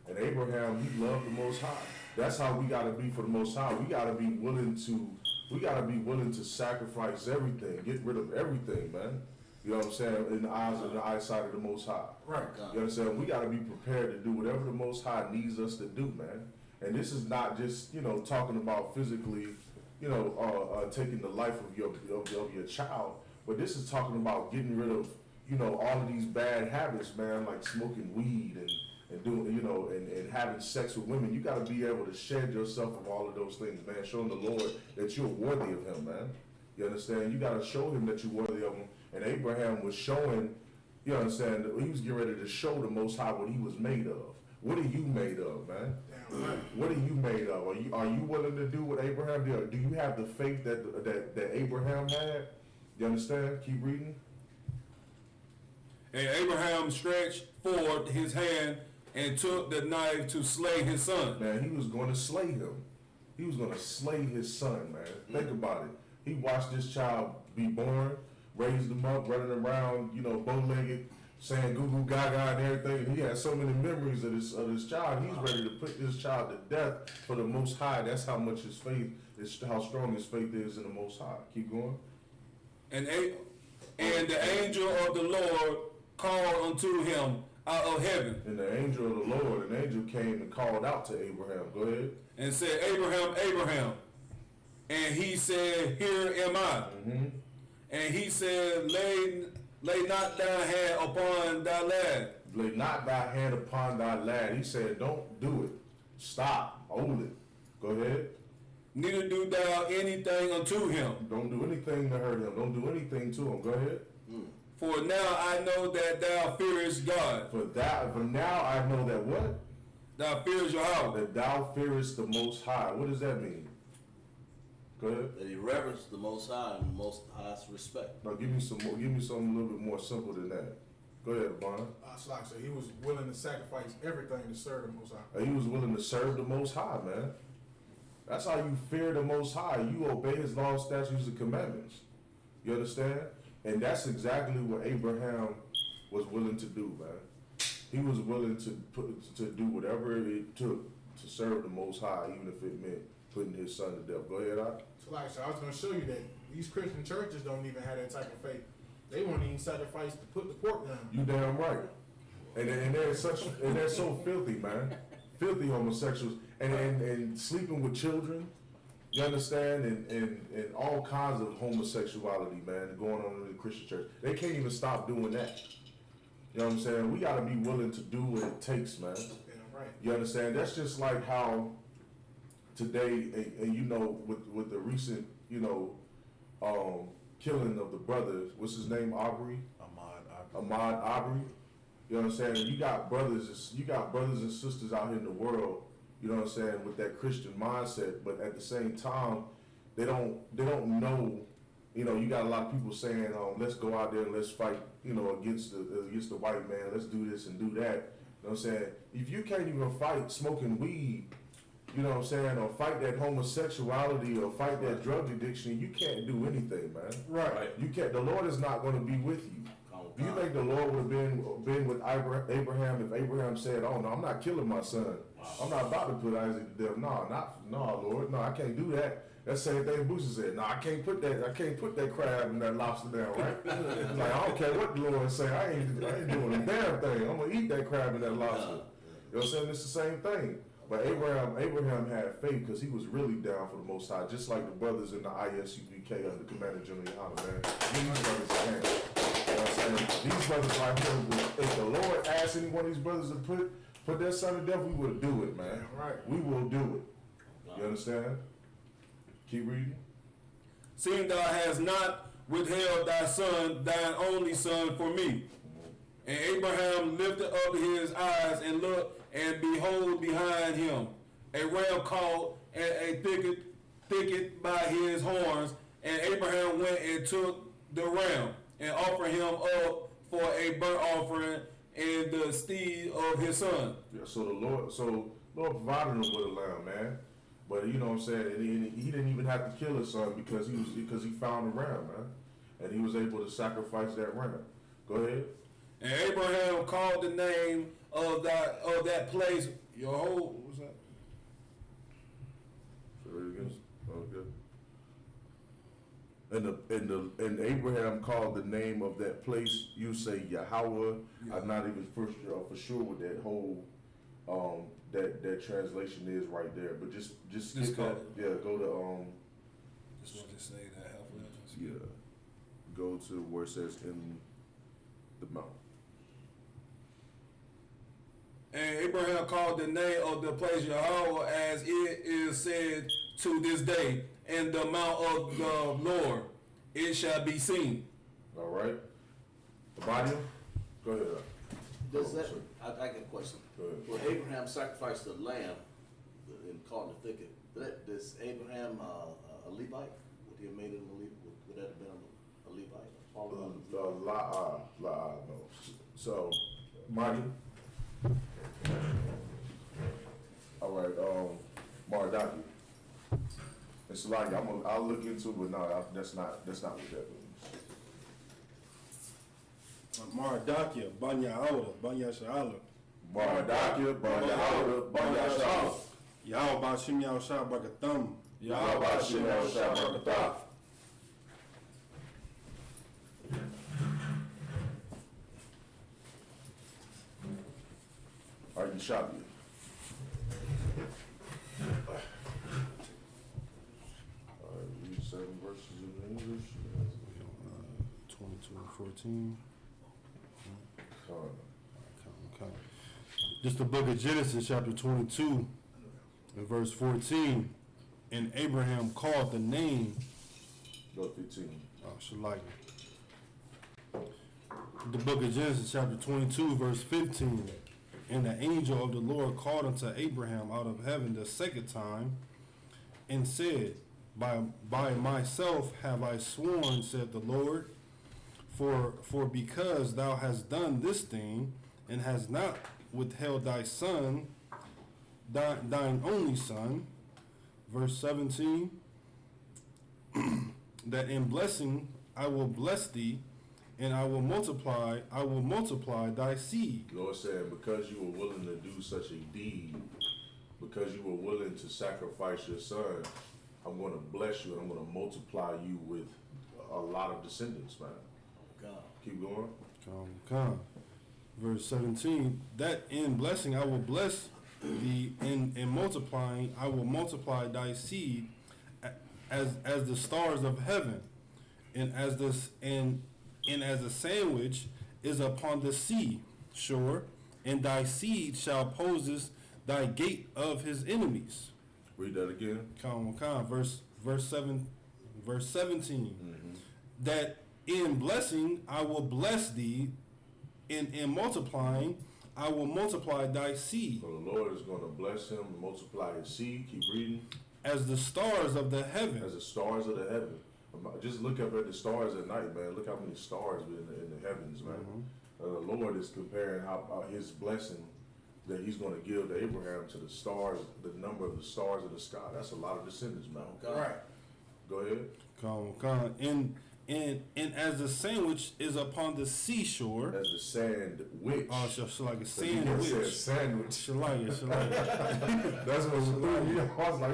And Abraham, he loved the Most High. That's how we gotta be for the Most High. We gotta be willing to sacrifice everything, get rid of everything, man. You know what I'm saying? In the eyesight of the Most High. Right. You understand? We gotta be prepared to do whatever the Most High needs us to do, man. And this is not just, talking about physically, taking the life of your child, but this is talking about getting rid of, all of these bad habits, man, like smoking weed and doing, and having sex with women. You got to be able to shed yourself of all of those things, man. Showing the Lord that you're worthy of him, man. You understand? You got to show him that you're worthy of him. And Abraham was showing, you understand, he was getting ready to show the Most High what he was made of. What are you made of, man? Damn right. What are you made of? Are you willing to do what Abraham did? Do you have the faith that Abraham had? You understand? Keep reading. And Abraham stretched forth his hand and took the knife to slay his son. Man, he was going to slay him. He was going to slay his son, man. Think about it. He watched this child be born, raised him up, running around, bow-legged, saying goo goo gaga and everything. And he had so many memories of this child. He's ready to put this child to death for the Most High. That's how much his faith is, how strong his faith is in the Most High. Keep going. And the angel of the Lord called unto him out of heaven. And the angel of the Lord, an angel came and called out to Abraham. Go ahead. And said, Abraham, Abraham. And he said, here am I. Mm-hmm. And he said, lay not thy hand upon thy lad. Lay not thy hand upon thy lad. He said, don't do it. Stop. Hold it. Go ahead. Neither do thou anything unto him. Don't do anything to hurt him. Don't do anything to him. Go ahead. For now I know that thou fearest God. For now I know that what? Thou fearest Yahweh. That thou fearest the Most High. What does that mean? Go ahead. That he reverenced the Most High in the most highest respect. Now give me some more. Give me something a little bit more simple than that. Go ahead, Bond. So like I said, he was willing to sacrifice everything to serve the Most High. He was willing to serve the Most High, man. That's how you fear the Most High. You obey His laws, statutes, and commandments. You understand? And that's exactly what Abraham was willing to do, man. He was willing to do whatever it took to serve the Most High, even if it meant putting his son to death. Go ahead, Ike. So like I said, I was going to show you that these Christian churches don't even have that type of faith. They won't even sacrifice to put the pork down. You damn right. And they're so filthy, man. Filthy homosexuals and sleeping with children. You understand? And all kinds of homosexuality, man, going on in the Christian church. They can't even stop doing that. You know what I'm saying? We gotta be willing to do what it takes, man. Yeah, right. You understand? That's just like how today, and you know, with the recent, you know, killing of the brothers, what's his name, Aubrey? Ahmaud Aubrey. You know what I'm saying? You got brothers and sisters out here in the world, you know what I'm saying, with that Christian mindset, but at the same time, they don't know, you know, you got a lot of people saying, let's go out there and let's fight, you know, against the white man, let's do this and do that. You know what I'm saying? If you can't even fight smoking weed, you know what I'm saying, or fight that homosexuality or fight that drug addiction, you can't do anything, man. Right. You can't. The Lord is not going to be with you. Do you think the Lord would have been with Abraham if Abraham said, "Oh no, I'm not killing my son. I'm not about to put Isaac to death. No, Lord, no, I can't do that." That's the same thing Boosie said. No, I can't put that crab and that lobster down, right? Like, I don't care what the Lord say. I ain't doing a damn thing. I'm gonna eat that crab and that lobster. You know what I'm saying? It's the same thing. But Abraham had faith because he was really down for the Most High, just like the brothers in the I.S.U.P.K. under Commander General YAHANNA, man. These brothers are hands. You know what I'm saying? These brothers right here, if the Lord asked any one of these brothers to put their son to death, we would do it, man. Yeah, right. We will do it. You understand? Keep reading. Seeing thou hast not withheld thy son, thine only son, for me. And Abraham lifted up his eyes and looked, and behold, behind him a ram caught in a thicket by his horns. And Abraham went and took the ram and offered him up for a burnt offering in the stead of his son. Yeah, so the Lord provided him with a lamb, man. But you know what I'm saying, and he didn't even have to kill his son because he found a ram, man, and he was able to sacrifice that ram. Go ahead. And Abraham called the name of that place What's that? Say it again. Okay. And Abraham called the name of that place. You say Yahweh. Yeah. I'm not even for sure what that whole that translation is right there. But just skip that. Yeah. Go to Just want to say that halfway. Yeah. Go to where it says in the mount. And Abraham called the name of the place Yahweh, as it is said to this day, in the mount of the Lord it shall be seen. All right. Abadia? Go ahead. Does that? I got a question. Go ahead. Well, Abraham sacrificed the lamb and caught in the thicket. Does Abraham a Levite? Would he have made him a Levite? Would that have been a Levite? No. So, Marty. All right, Mardaki. It's like I'll look into it, but no, that's not what that means. Mardakia, Banya Auda, Banya Shala. Mardakia, Banya Auda, Banya Shala. Yahweh Bashim Yahshua Bakatham. Yahweh Bashim Yahshua Bakatham. Are you shopping? Read 7 verses in English. 22 and 14. Come. This is the book of Genesis, chapter 22, and verse 14. And Abraham called the name. Go 15. Shalom. The book of Genesis, chapter 22, verse 15. And the angel of the Lord called unto Abraham out of heaven the second time, and said, By myself have I sworn, said the Lord, for because thou hast done this thing, and hast not withheld thy son, thine only son, verse 17, that in blessing I will bless thee, and I will multiply thy seed. The Lord said, because you were willing to do such a deed, because you were willing to sacrifice your son, I'm going to bless you and I'm going to multiply you with a lot of descendants, man. God. Keep going. Come. Verse 17, that in blessing I will bless thee, in multiplying I will multiply thy seed as the stars of heaven, and as the sandwich is upon the sea shore, and thy seed shall possess thy gate of his enemies. Read that again. Verse 17. That in blessing I will bless thee, in multiplying I will multiply thy seed. So the Lord is going to bless him and multiply his seed. Keep reading. As the stars of the heaven. As the stars of the heaven. Just look up at the stars at night, man. Look how many stars in the heavens, man. The Lord is comparing how his blessing that he's going to give to Abraham to the stars, the number of the stars of the sky. That's a lot of descendants, man. Right. Go ahead. Come. And as the sandwich is upon the seashore. As the sandwich. Oh, so like a sandwich. Sandwich. Shalaya. That's what I was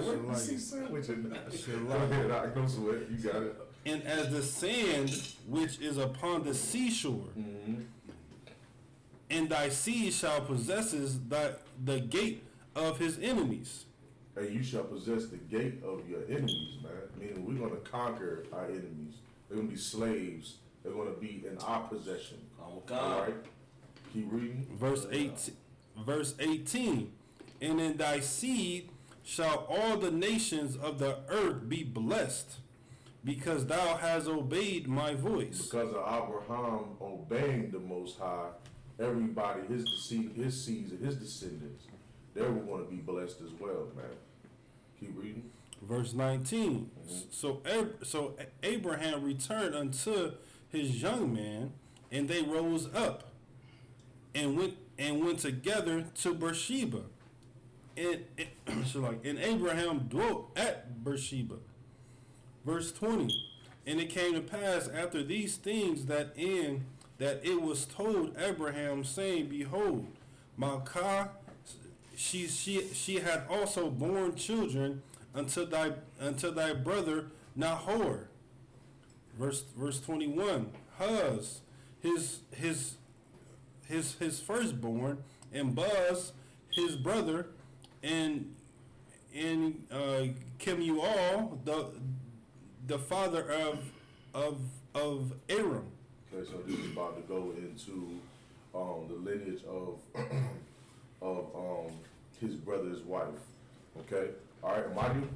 like, what is he sandwiching? Go ahead, I go sweat. You got it. And as the sand which is upon the seashore, and thy seed shall possess the gate of his enemies. And you shall possess the gate of your enemies, man. Meaning we're going to conquer our enemies. They're going to be slaves. They're going to be in our possession. All right? Keep reading. Verse 18. And in thy seed shall all the nations of the earth be blessed, because thou hast obeyed my voice. Because of Abraham obeying the Most High, everybody, his seeds and his descendants, they were going to be blessed as well, man. Keep reading. Verse 19. So Abraham returned unto his young man, and they rose up and went together to Beersheba. And Abraham dwelt at Beersheba. Verse 20. And it came to pass after these things that it was told Abraham, saying, Behold, Milcah, she had also borne children unto thy brother Nahor. Verse 21. Huz, his firstborn, and Buz, his brother, and Kemuel, the father of Aram. Okay, so this is about to go into the lineage of his brother's wife. Okay, all right, Amadu.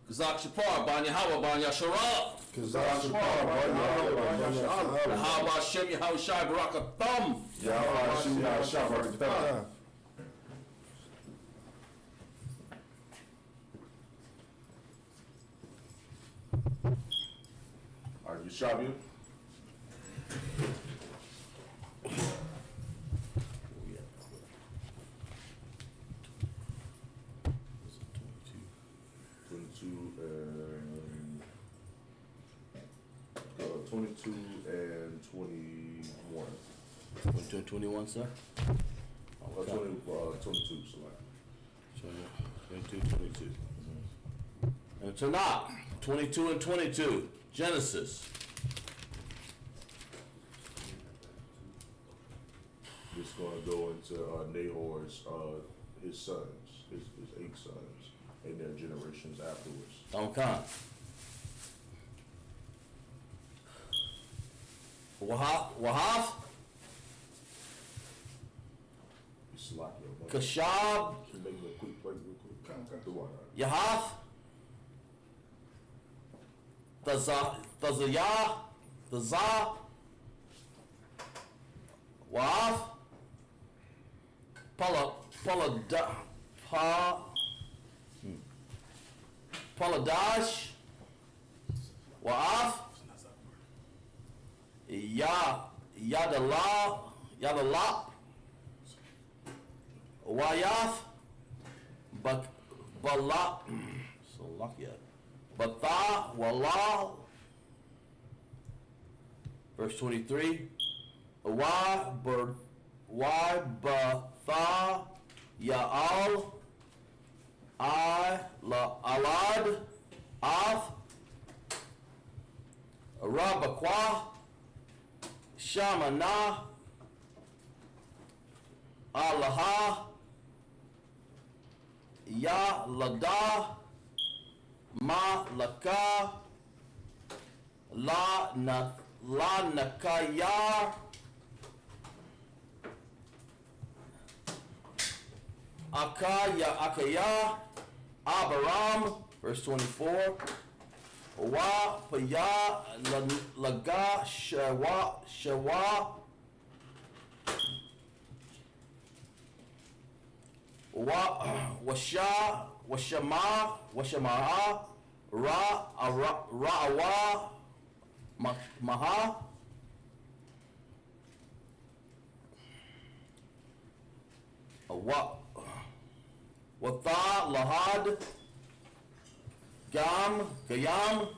Kazak Shapar, Ban Yahweh, Ban Yasharah. Kazak Shapar, Ban Yahweh, How about Shem Yahweh Shai Baraka Thumb? Yahweh Shem Yahweh Shai Baraka Thumb. Are you Shabia? and 22 and 21. 22 and 21, sir? 22, so 22, 22. And Tanakh, 22 and 22. Genesis. It's going to go into Nahor's, his sons, his 8 sons, and their generations afterwards. Okay. Wahaf, Kashab, Make a quick play real quick. COMCAST. The one. Yahaf, Tazayah, Tazah, Wa'af. Paladash. Wa'af. Yadalap. Wayath. Balak. So lucky. Batha. Wallah. Verse 23. Why batha ya'al alad af rabakwa shamana alaha ya lada ma laka la nakaya Akaya, Abaram, verse 24. Wa Paya Laga Shawa Washama Ra'awa Maha Watha Lahad Gayam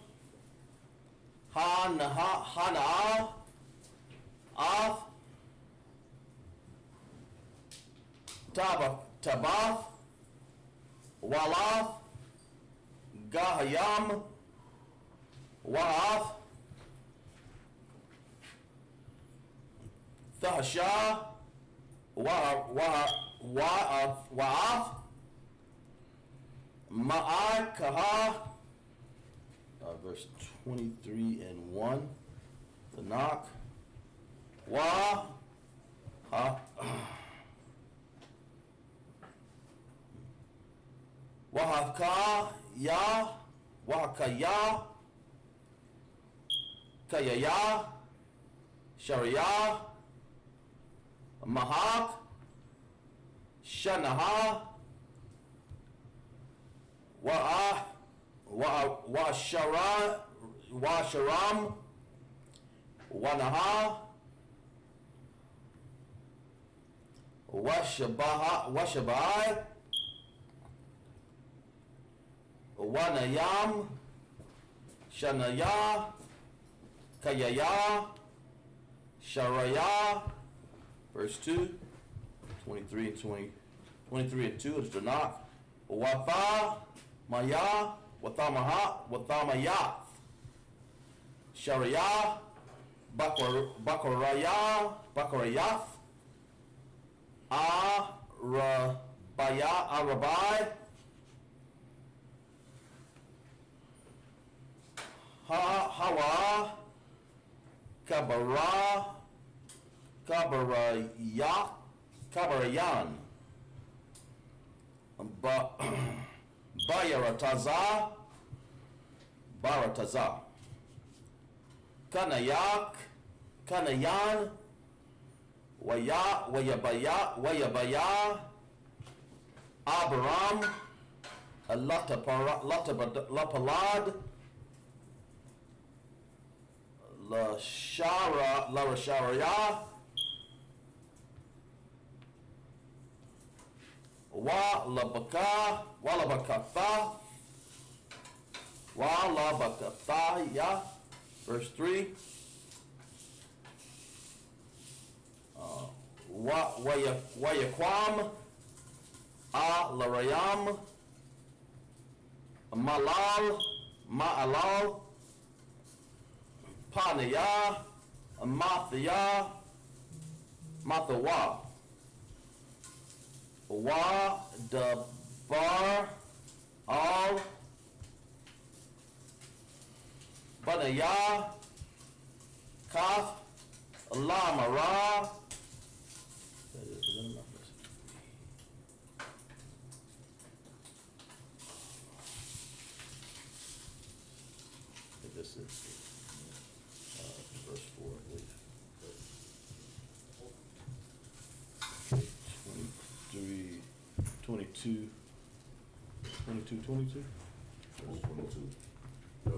Hana'a Af Tabath Walath Gahayam Wa'af Thahasha Wa'af Ma'akaha, verse 23 and 1. The knock. Wahakaya, Kayaya, Sharia, Mahak, Shanaha, Washaram, Wanaha, Washabai, Wanayam, Shanaya, Kayaya, Sharaya, verse 2, 23 and 2 is the knock. Watha Maya, Wathamayath, Sharia, Bakarayath, Arabai, Hawa, Kabarayan, Barataza, Kanayan, Wayabaya, Abraham, Lapalad, Larashariya, Walabakatha, verse 3. Wayakwam, Larayam, Ma'alal, Panaya, Mathawa, Dabar, Al, Banaya, Kaf, Lamara. This is verse 4, I believe. 22. Verse 22. Yep.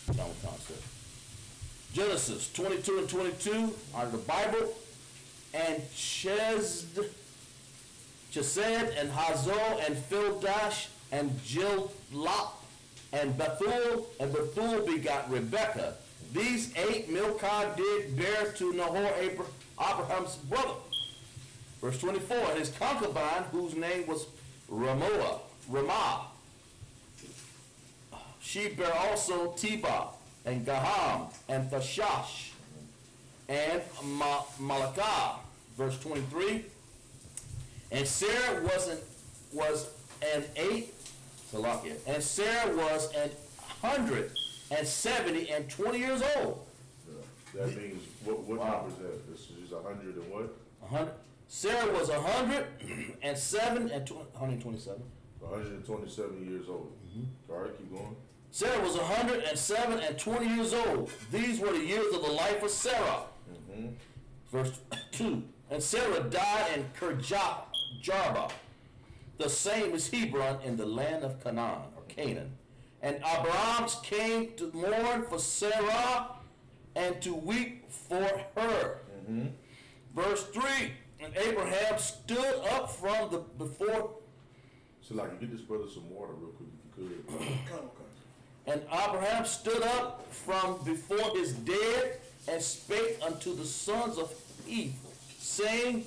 Shalom concept. Genesis 22 and 22 out of the Bible. And Chesed and Hazor and Fildash and Jillap and Bethuel begot Rebekah. These 8 Milcah did bear to Nahor, Abraham's brother. Verse 24, and his concubine, whose name was Ramah, she bare also Tebah and Gaham and Thashash and Malakah. Verse 23, and Sarah was an 170 and 20 years old. Yeah. That means what Wow. number is that? This is 100 and what? 100. Sarah was 107 and 127. 127 years old. All right, keep going. Sarah was 107 and 20 years old. These were the years of the life of Sarah. Verse 2. And Sarah died in Kirjatharba, the same as Hebron, in the land of Canaan or Canaan. And Abraham came to mourn for Sarah and to weep for her. Verse 3. And Abraham stood up from before. So, like, you get this brother some water real quick if you could. And Abraham stood up from before his dead and spake unto the sons of Heth, saying,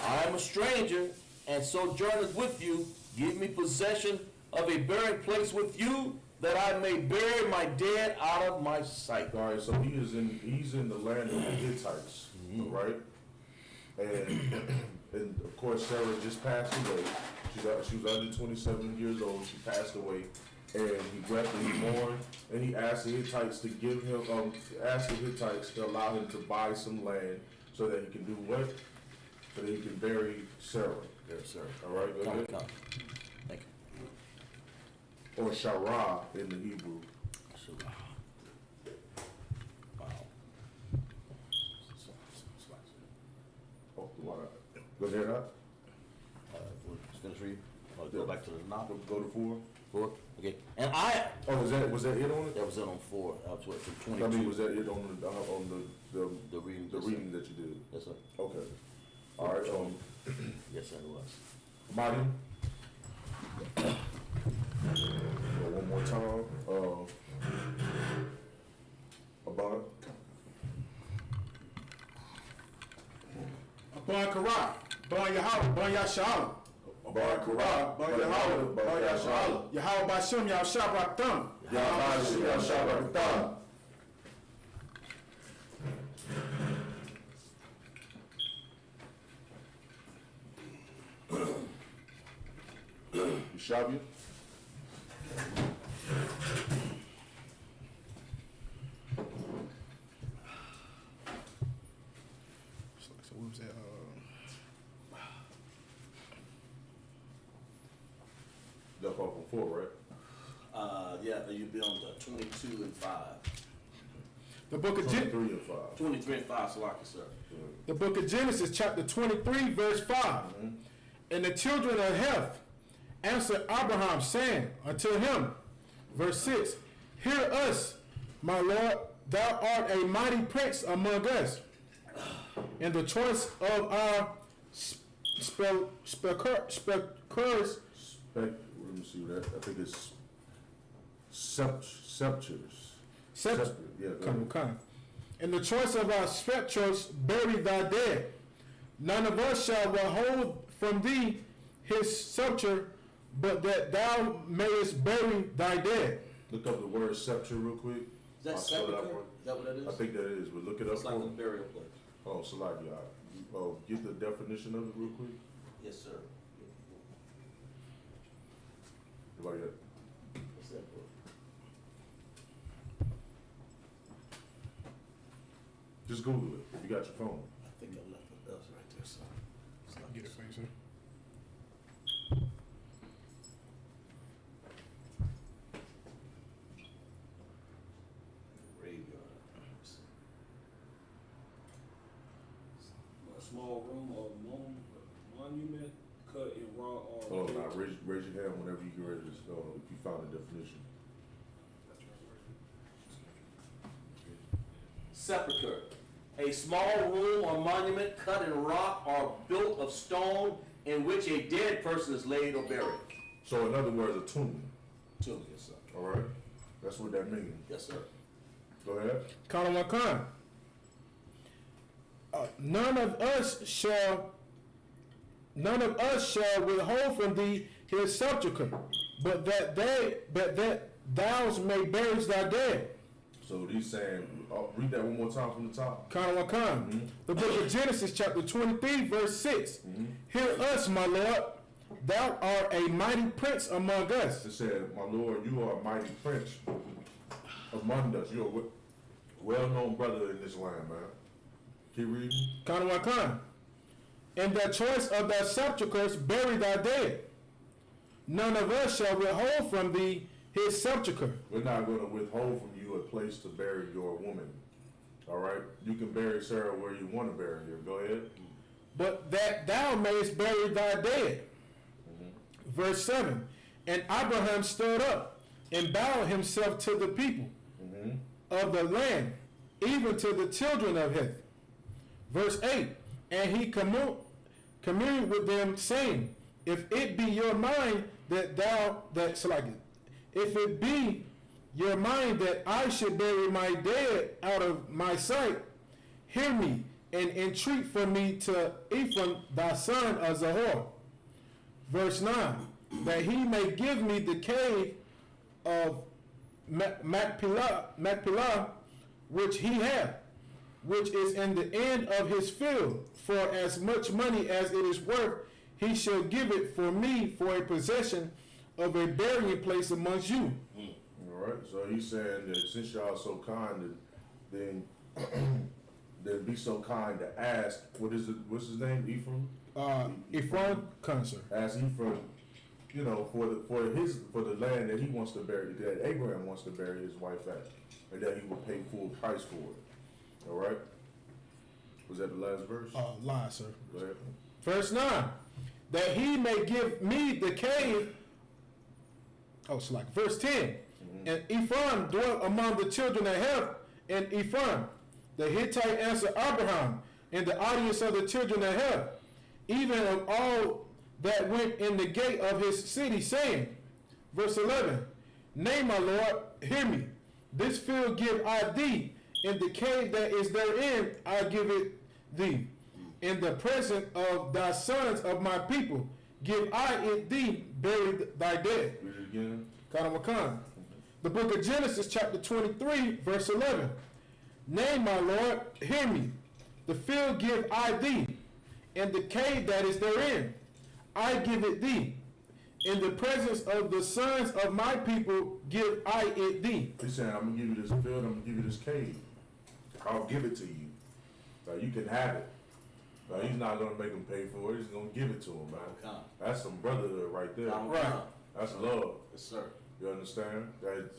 I am a stranger and sojourner with you. Give me possession of a burying place with you, that I may bury my dead out of my sight. All right, so he's in the land of the Hittites, right? And of course Sarah just passed away. She was under 27 years old. She passed away, and he wept and he mourned, and he asked the Hittites to give him, to allow him to buy some land so that he can do what? So that he can bury Sarah. Yes, sir. All right, go ahead. Thank you. Or Sharah in the Hebrew. Wow. Oh, the water. Go ahead, huh? Let's finish reading. Go back to the knock. Go to 4. 4. Okay. And I. Oh, was that it on it? That was it on 4. That was what, from 22. I mean, was that it on the reading? the reading that you did? Yes, sir. Okay. All right. Yes, sir, it was. Marty. One more time. About Bon Karat, Bon Yahweh, Bon Yashalam. Bar Karat, Bon Yahweh, Bon Yashalam. Yahweh Bashem, Yahshabraktam. Yahweh Shabbat. Shabbat. So what was that? That's off on 4, right? Yeah, you'd be on the 22 and 5. The book of 3 and 5. 23 and 5, so like it, sir. The book of Genesis, chapter 23, verse 5. And the children of Heth answered Abraham, saying unto him, verse 6, Hear us, my Lord, thou art a mighty prince among us. In the choice of our speakers, Let me see that. I think it's scepters. Yeah, go ahead. Come. In the choice of our scepters, bury thy dead. None of us shall withhold from thee his scepter, but that thou mayest bury thy dead. Look up the word scepter real quick. Is that sepulchre? Is that what that is? I think that is, but look it up. It's like a burial place. Oh, Salakia. Get the definition of it real quick. Yes, sir. Like that. What's that for? Just Google it if you got your phone. I think I left it else right there, so. It's like Get it for you, sir. graveyard. A small room or room monument cut in rock or Hold on, now, raise your hand whenever you get ready to, if you found a definition. Sepulcher, a small room or monument cut in rock or built of stone in which a dead person is laid or buried. So in other words, a tomb. Tomb, yes, sir. All right, that's what that means. Yes, sir. Go ahead. Kanawakan. None of us shall withhold from thee his sepulchre, but that thou may bury thy dead. So he's saying, read that one more time from the top. Kanawakan. The book of Genesis, chapter 23, verse 6. Hear us, my Lord. Thou art a mighty prince among us. It said, my Lord, you are a mighty prince among us. You're a well-known brother in this land, man. Keep reading. Kanawakan. In the choice of thy sepulchres, bury thy dead. None of us shall withhold from thee his sepulchre. We're not going to withhold from you a place to bury your woman. All right? You can bury Sarah where you want to bury her. Go ahead. But that thou mayest bury thy dead. Verse 7. And Abraham stood up and bowed himself to the people of the land, even to the children of Heth. Verse 8. And he communed with them, saying, if it be your mind if it be your mind that I should bury my dead out of my sight, hear me and entreat for me to Ephraim thy son of Zahor. Verse 9, that he may give me the cave of Machpelah, which he hath, which is in the end of his field, for as much money as it is worth, he shall give it for me for a possession of a burying place amongst you. All right. So he's saying that since y'all are so kind, then be so kind to ask. What's his name? Ephraim. Ephraim, concert. Ask Ephraim, for the land that he wants to bury, that Abraham wants to bury his wife at, and that he will pay full price for it. All right. Was that the last verse? Lie, sir. Go ahead. Verse 9, that he may give me the cave. Verse 10. And Ephraim dwelt among the children of Heth, and Ephraim, the Hittite, answered Abraham in the audience of the children of Heth, even of all that went in the gate of his city, saying, verse 11, nay, my Lord, hear me. This field give I thee, and the cave that is therein I give it thee. In the presence of thy sons of my people, give I it thee, bury thy dead. Read it again. Kanamakan. The book of Genesis, chapter 23, verse 11. Nay, my Lord, hear me. The field give I thee, and the cave that is therein I give it thee. In the presence of the sons of my people, give I it thee. He's saying, I'm going to give you this field, I'm going to give you this cave. I'll give it to you. You can have it. He's not going to make him pay for it. He's going to give it to him, man. That's some brotherhood right there. Right. That's love. Yes, sir. You understand? That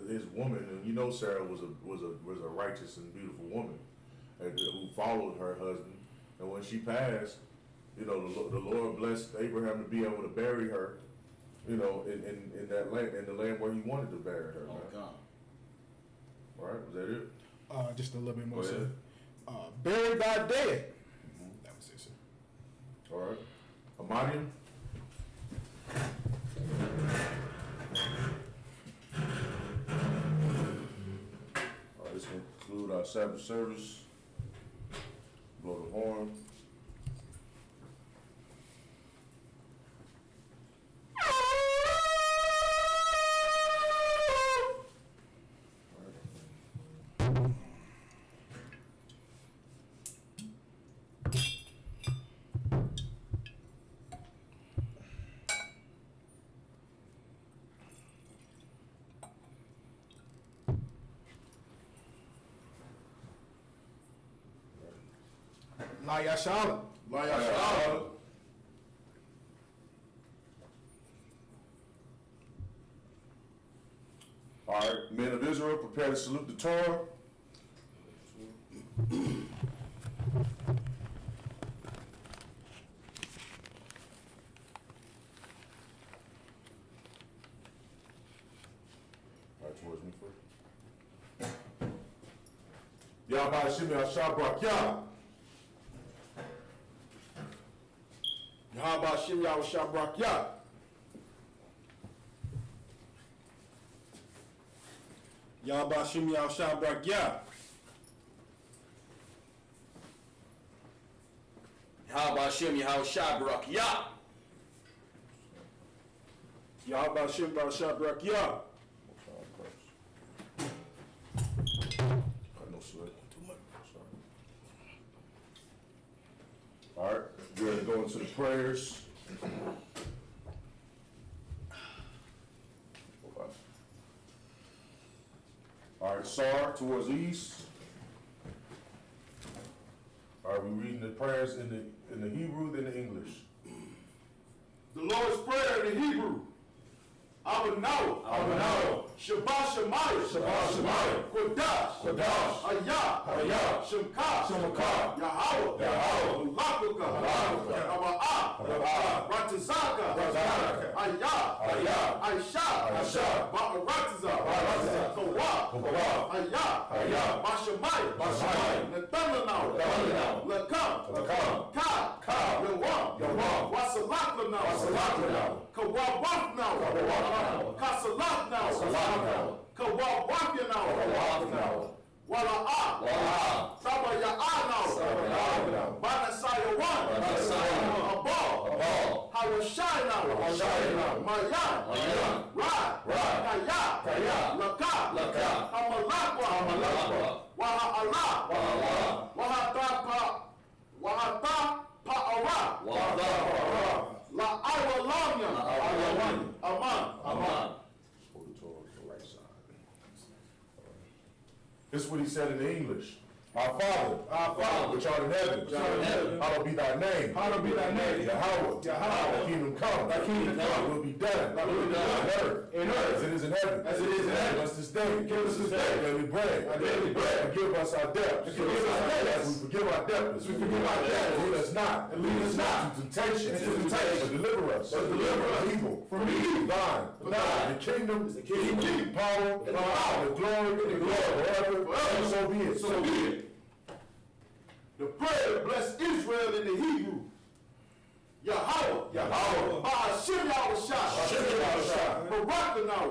his woman, and Sarah was a righteous and beautiful woman, who followed her husband. And when she passed, the Lord blessed Abraham to be able to bury her, in that land, in the land where he wanted to bury her. Man. All right, was that it? Just a little bit more, Go sir. ahead. Bury thy dead. That was it, sir. All right. Amadian? All right, this will conclude our Sabbath service. Blow the horn. YAHANNA. YAHANNA. All right, men of Israel, prepare to salute the Torah. Yahweh Shem Yahshabrak Yah. Yahweh Shem Yahshabrak Yah. Yahweh Shem Yahshabrak Yah. Yahweh Shem Yahshabrak Yah. Yahweh Shem Yahshabrak Yah. All right, we're going to go into the prayers. All right, Sar towards the east. All right, we're reading the prayers in the Hebrew, then the English. The Lord's Prayer in the Hebrew. I.S.U.P.K. Shabbat Shemayah. Kodash. I.S.U.P.K. Yahweh. Malakaka. Ratazaka. I.S.U.P.K. Ba'aratiza. Kawah. Mashamayah. Nathanaw. Lakam. Ka. Yawam. Wasalaklanau. Kawabaknau. Kasalaknau. Kawabaknau. Wala'a. Sabaya'anau. Banasayawan. Abal. Hawashainau. Mayan. Rad. Kaya. Laka. Hamalakwa. Waha'ala. Wahata pa'ara. La Iwalamya. Aman. Hold the Torah to the right side. This is what he said in the English. Our Father, which art in heaven, hallowed be thy name. Yahweh, thy kingdom come. Thy will be done. In earth, as it is in heaven. Give us this day. Daily bread. Forgive us our debts. As we forgive our debtors. Lead us not into temptation. But deliver us from evil. Thine. The kingdom, the power, the glory, forever. So be it. The prayer bless Israel in the Hebrew. Yahweh. I.S.U.P.K. Barakanaw.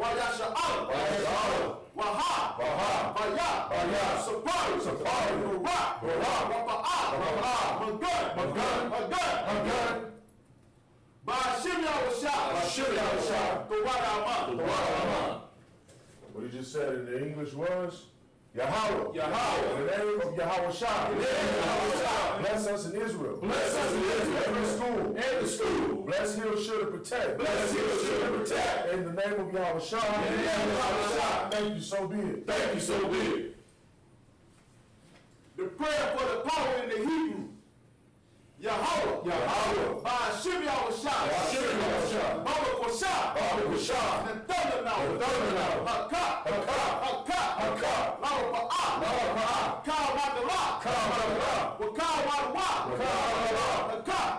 Wayasha'al. Waha. Baya. Sapari. Barak. Magun. I.S.U.P.K. Kawadaman. What he just said in the English was, Yahweh. In the name of Yahweh Shah. Bless us in Israel. Every school. Bless heal, shield, and protect. In the name of Yahweh Shah. Thank you, so be it. The prayer for the power in the Hebrew. Yahweh. I.S.U.P.K. Baba Kwasha. Nathanaw. Haka. Lawapa'a. Kawadala. Wakawadwa.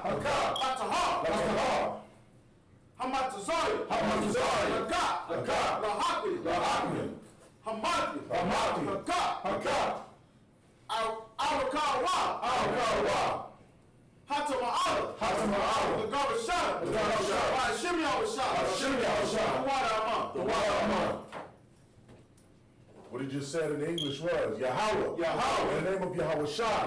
Haka. Ataha. Hamatazari. Laka. Lahakli. Hamati. Haka. Awakawa. Hatama'ala. The God of Shalom. The water. What he just said in the English was, Yahweh. In the name of Yahweh Shah.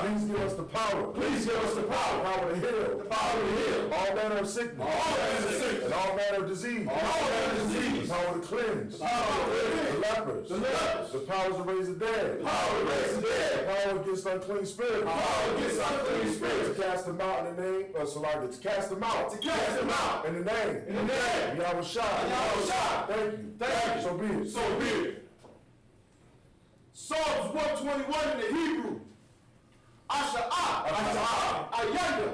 Please give us the power. The power to heal. All manner of sickness. And all manner of disease. The power to cleanse. The lepers. The power to raise the dead. The power against unclean spirits. To cast them out in the name of Salah. To cast them out. In the name. of Yahweh Shah. Thank you. So be it. Psalms 121 in the Hebrew. Asha'a. Ayanda.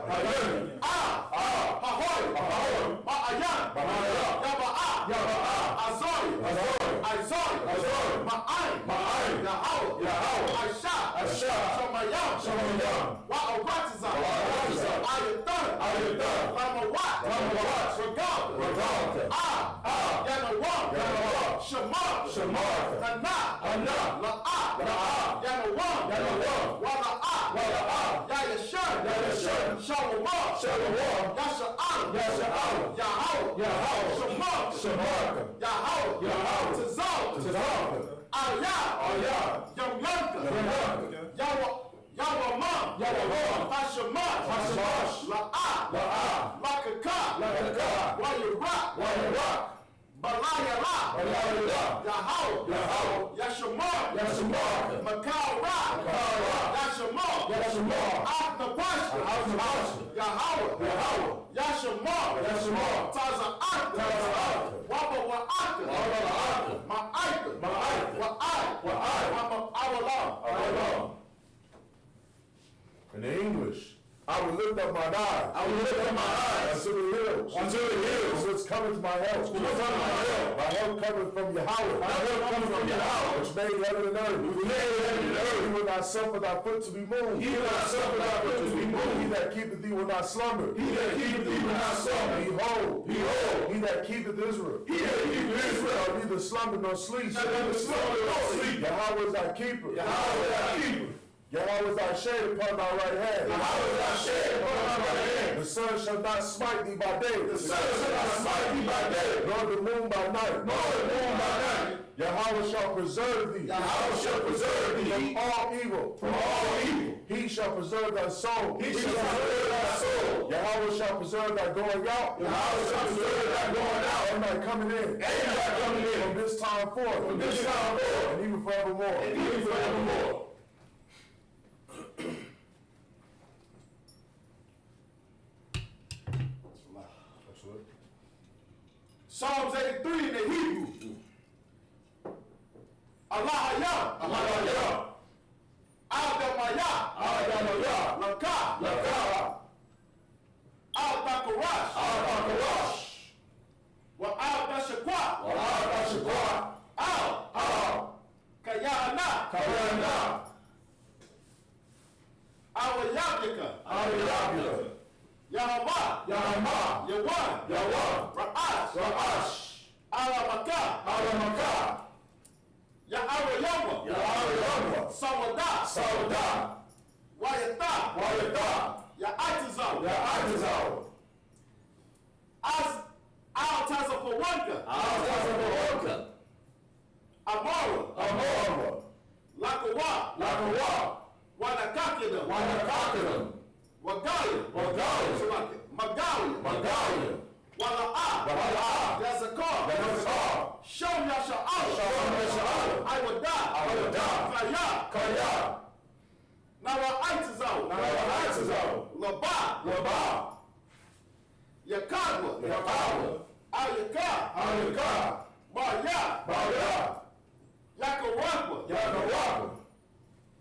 Hahoy. Ma'ayan. Yaba'a. Azori. Ma'ayin. Yahweh. Aisha. Shamayam. Wa'aratiza. Ayatan. Lamawat. Regardless. Yanawam. Shamar. Hana. In the English, I will lift up mine eyes. I will lift up my eyes unto the hills. Unto the hills. Which cometh my help. Which cometh my help. My help cometh from Yahweh. My help cometh from Yahweh. Which made heaven and earth. Which made heaven and earth. He will not suffer thy foot to be moved. He will not suffer thy foot to be moved. He that keepeth thee will not slumber. He that keepeth thee will not slumber. Behold. Behold. He that keepeth Israel. He that keepeth Israel. Shall neither slumber nor sleep. Shall neither slumber nor sleep. Yahweh is thy keeper. Yahweh is thy keeper. Yahweh is thy shade upon thy right hand. Yahweh is thy shade upon thy right hand. The sun shall not smite thee by day. The sun shall not smite thee by day. Nor the moon by night. Nor the moon by night. Yahweh shall preserve thee. Yahweh shall preserve thee. From all evil. From all evil. He shall preserve thy soul. He shall preserve thy soul. Yahweh shall preserve thy going out. Yahweh shall preserve thy going out. And thy coming in. And thy coming in. From this time forth. From this time forth. And even forevermore. And even forevermore. Psalms 83 in the Hebrew. Allah Allah. Adamaya. Laka. Al-Bakarash. Wa al-Bashakwa. Al-Kayana. Al-Yabika. Yahama. Yawan. Ra'ash. Alamaka. Yahawayama. Sawada. Wayata. Ya'atizal. Al-Tazapawanka. Amara. Lakawa. Wanakakidam. Wagalia. Magalia. Wala'a. Yazakar. Shom Yasha'al. I will die. Kaya. Nawa'atizal. Laba. Yakadwa. Ayaka. Baya. Yakawakwa.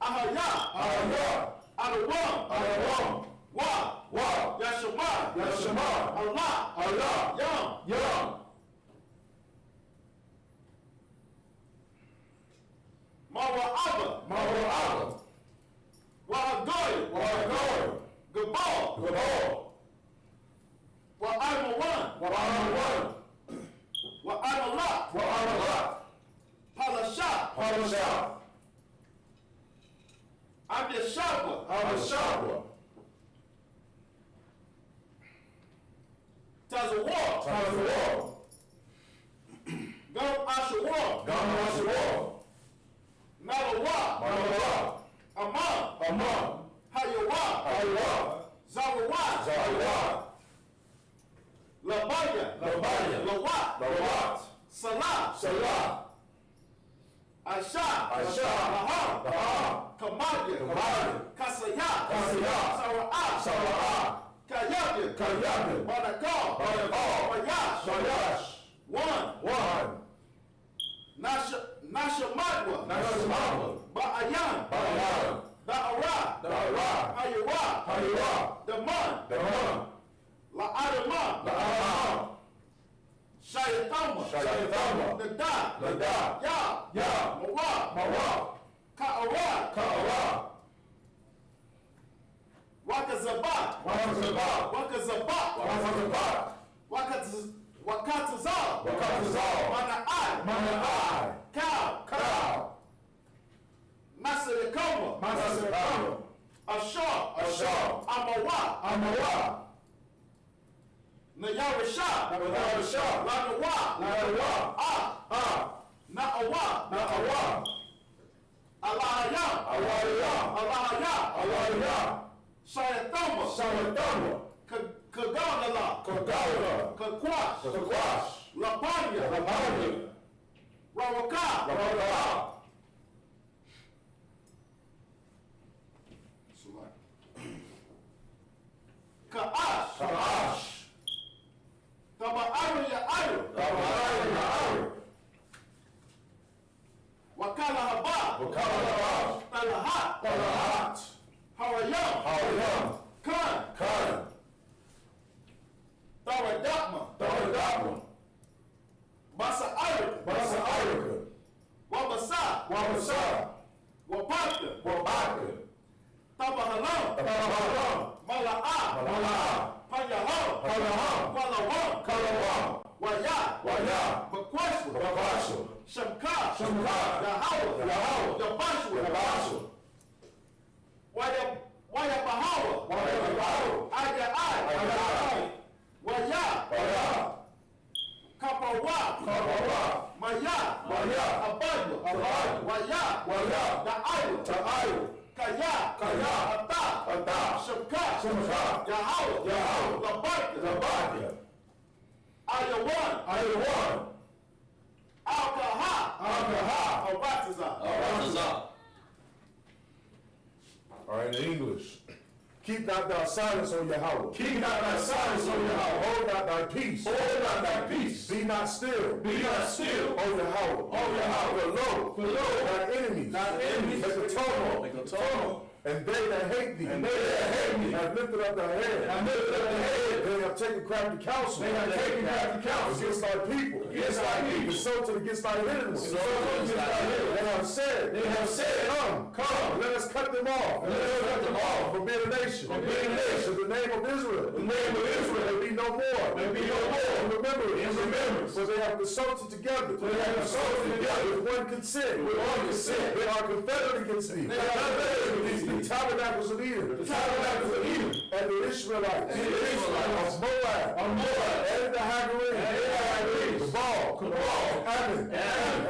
Ahaya. Adawam. Wa. Yashama. Allah. Yam. Mawa'aba. Wa'adoy. Gabal. Wa'amawan. Wa'amalat. Palasha. I'm the sharper. Tazawar. Gam Ashawar. Malawa. Amam. Hayawa. Zawawa. Labaya. Lawat. Salah. Aisha. Laham. Kamadia. Kasaya. Sara'ah. Kayabir. Badakar. Bayash. One. Nashamadwa. Ba'ayan. Da'ara. Haywa. Daman. La'adama. Shayatama. Nada. Ya. Mawa. Ka'awa. Wakazabat. Wakatazal. Mana'ai. Cow. Masalikoma. Masalikoma. Ashar. Ashar. Amawa. Amawa. Nayarisha. Nayarisha. Lanawa. Lanawa. Ah. Na'awa. Na'awa. Alahaya. Alahaya. Alahaya. Alahaya. Shayatama. Shayatama. Kagalala. Kagala. Kakwash. Kakwash. Lapanya. Lapanya. Rawaka. Rawaka. Ka'ash. Ka'ash. Taba'aru ya'aru. Taba'aru ya'aru. Wakala haba. Wakala haba. Talahat. Talahat. Hawayam. Hawayam. Khan. Khan. Tawadakma. Tawadakma. Basa Arika. Basa Arika. Wabasa. Wabasa. Wabaka. Wabaka. Tabahalam. Tabahalam. Mala'a. Mala'a. Payaham. Payaham. Kalawam. Kalawam. Waya. Waya. Bakwashwa. Bakwashwa. Shamka. Shamka. Yahawa. Yahawa. Yabashwa. Yabashwa. Waya Bahawa. Waya Bahawa. Aya Ay. Aya Ay. Waya. Waya. Kapawa. Kapawa. Maya. Maya. Abaya. Abaya. Waya. Waya. Da'ayu. Ta'ayu. Kaya. Kaya. Ata. Ata. Shamka. Shamka. Yahawa. Yahawa. Labaka. Labaka. Ayawan. Ayawan. Alkaha. Alkaha. Awatiza. Awatiza. All right, in English. Keep not thy silence, O Yahweh. Keep not thy silence, O Yahweh. Hold not thy peace. Hold not thy peace. Be not still. Be not still. O Yahweh. O Yahweh. For lo, thy enemies. Thy enemies. Make a tumult. Make a tumult. And they that hate thee. And they that hate thee. Have lifted up their head. Have lifted up their head. They have taken crafty counsel. They have taken crafty counsel. Against thy people. Against thy people. Insulted against thy hidden ones. Insulted against thy hidden ones. They have said, come, let us cut them off. Let us cut them off. From being a nation. From being a nation. In the name of Israel. The name of Israel. There be no more. There be no more. In remembrance. In remembrance. For they have consulted together. For they have consulted together. With one consent. With one consent. They are confederate against thee. They are confederate against thee. The tabernacles of Edom. The tabernacles of Edom. And the Israelites. And the Israelites. Of Moab. Of Moab. And the Hagarenes. And the Hagarenes. Cabal. Ammon.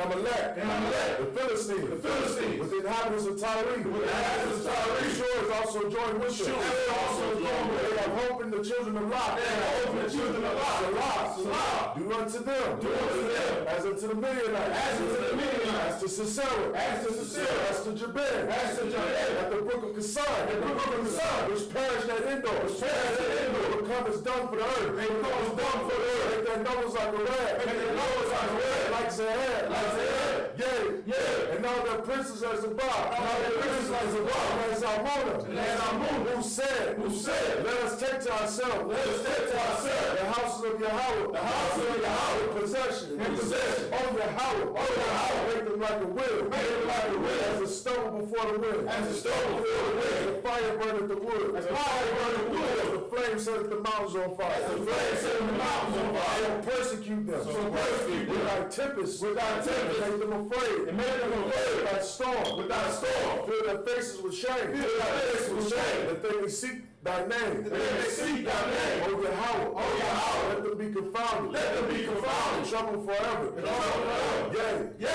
Amalek. The Philistines. The Philistines. With the inhabitants of Tyre. With the inhabitants of Tyre. Shores also joined with them. Shores also joined with them. They have hope in the children of Lot. They have hope in the children of Lot. Salah. Do unto them. Do unto them. As unto the Midianites. As unto the Midianites. As to Sisera. As to Sisera. As to Jabin. As to Jabin. At the brook of Kison. The brook of Kison. Which perished at Endor. Which perished at Endor. They become as dung for the earth. They become as dung for the earth. Make their nose like a rat. Make their nose like a rat. Like Zahar. Like Zahar. Yea. And now their princes as above. Now their princes as above. And as Almona. And as Almona. Who said, let us take to ourselves. Let us take to ourselves. The houses of Yahweh. The houses of Yahweh. In possession. In possession. Oh Yahweh. Oh Yahweh. Make them like a wheel. Make them like a wheel. As a stubble before the wind. As a stubble before the wind. As the fire burneth the wood. As the fire burneth the wood. As the flame setteth the mountains on fire. As the flame setteth the mountains on fire. So persecute them. So persecute them. With thy tempest. With thy tempest. Make them afraid. And make them afraid. With thy storm. With thy storm. Fill their faces with shame. Fill their faces with shame. That they may seek thy name. That they may seek thy name. O Yahweh. O Yahweh. Let them be confounded. Let them be confounded. In trouble forever. In trouble forever. Yea.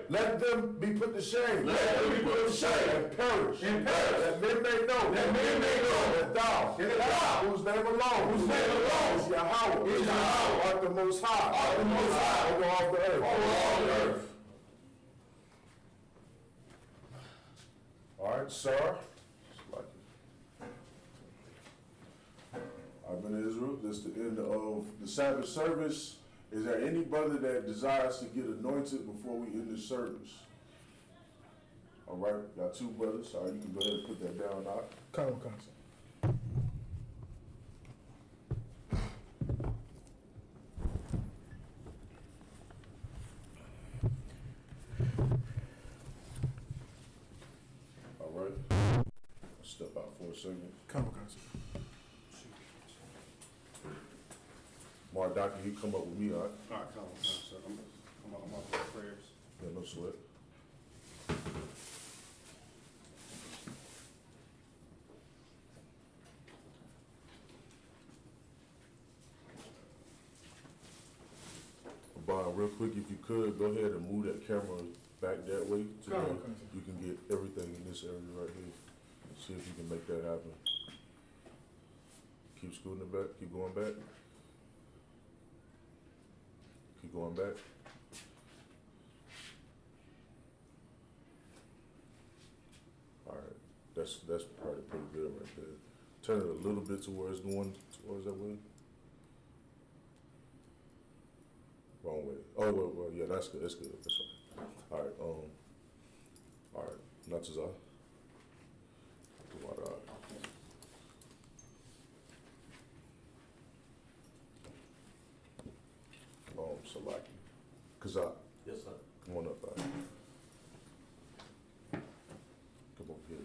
Let them be put to shame. Let them be put to shame. And perish. And perish. That men may know. That men may know. That thou. Whose name alone. Whose name alone. Is Yahweh. Is Yahweh. Art the most high. Art the most high. Over all the earth. Over all the earth. All right, sir. I've been to Israel. This is the end of the Sabbath service. Is there any brother that desires to get anointed before we end the service? All right, got two brothers. All right, you can go ahead and put that down now. COMCAST. All right. I'll step out for a second. COMCAST. Mark, Doctor, you come up with me, all right? All right, come on, sir. I'm up with prayers. Yeah, no sweat. real quick, if you could, go ahead and move that camera back that way to Come where on, come on. you can get everything in this area right here. See if you can make that happen. Keep scooting it back, keep going back. Keep going back. Alright, that's probably pretty good right there. Turn it a little bit to where it's going towards that way. Wrong way. Oh, well, yeah, that's good, that's good, that's fine. Alright, not to Zah. Salaki. Kazak, Yes, sir. come on up, come over here.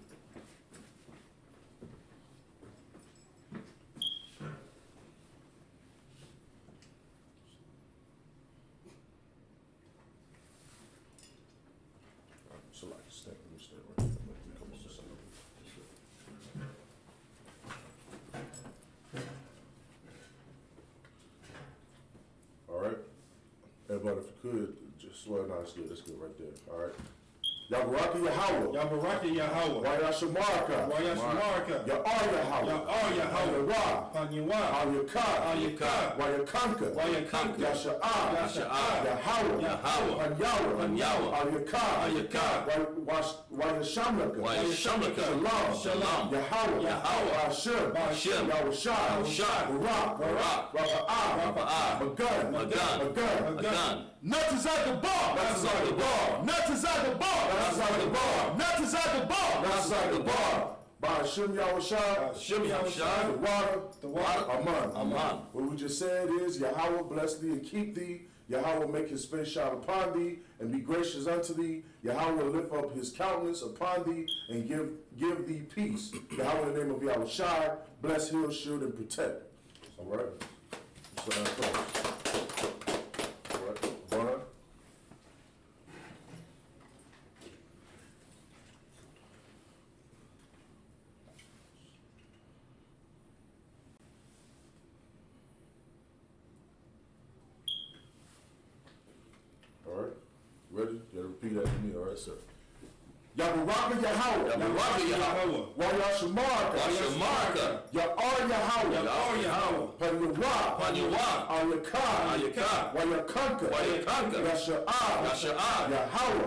Salaki, stand right here. Come on this side. All right. Everybody, if you could, just, well, no, that's good right there. All right. Yabaraka Yahweh. Yabaraka Yahweh. YAHANNA. YAHANNA. Yahweh. Yahweh. Panyawah. Al-Yaka. Wayakanka. Yasha'ah. Yahweh. Al-Yaka. Wayashamlaka. Shalom. Yahweh. I.S.U.P.K. Yahushua. Barak. Rapa'ah. Magun. Nuts the bar. Nuts on the bar. Nuts the bar. Nuts on the bar. Nuts the bar. Nuts on the bar. By Hashem Yahushua, the water, Aman. What we just said is, Yahweh bless thee and keep thee. Yahweh make his face shine upon thee and be gracious unto thee. Yahweh lift up his countenance upon thee and give thee peace. Yahweh in the name of Yahushua, bless, heal, shield, and protect. All right? So all right, Barn. All right, ready? You gotta repeat after me, all right, sir. Yabaraka Yahweh. Wayashamaka. Yahweh. Panyawah. Al-Yaka. Wayakanka. Yasha'ah. Yahweh.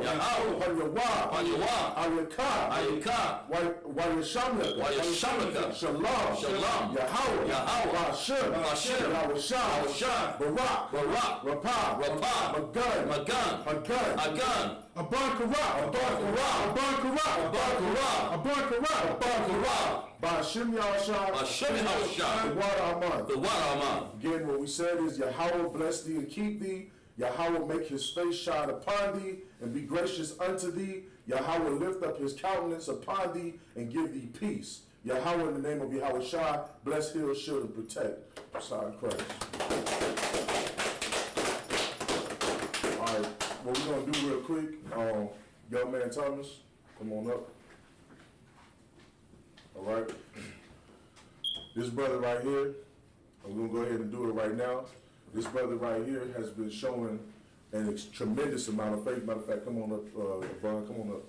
Panyawah. Al-Yaka. Wayashamlaka. Shalom. Yahweh. Hashem. Yahushua. Barak. Rapa'ah. Magun. Abakara. By Hashem Yahushua, the water Aman. Again, what we said is, Yahweh bless thee and keep thee. Yahweh make his face shine upon thee and be gracious unto thee. Yahweh lift up his countenance upon thee and give thee peace. Yahweh in the name of Yahushua, bless, heal, shield, and protect. Sign Christ. All right, what we're gonna do real quick, young man Thomas, come on up. All right. This brother right here, I'm gonna go ahead and do it right now. This brother right here has been showing an tremendous amount of faith. Matter of fact, come on up, Brian, come on up.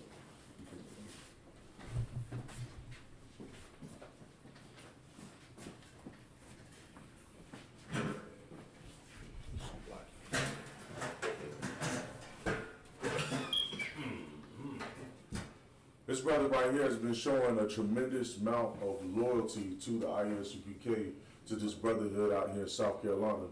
This brother right here has been showing a tremendous amount of loyalty to the I.S.U.P.K, to this brotherhood out here in South Carolina.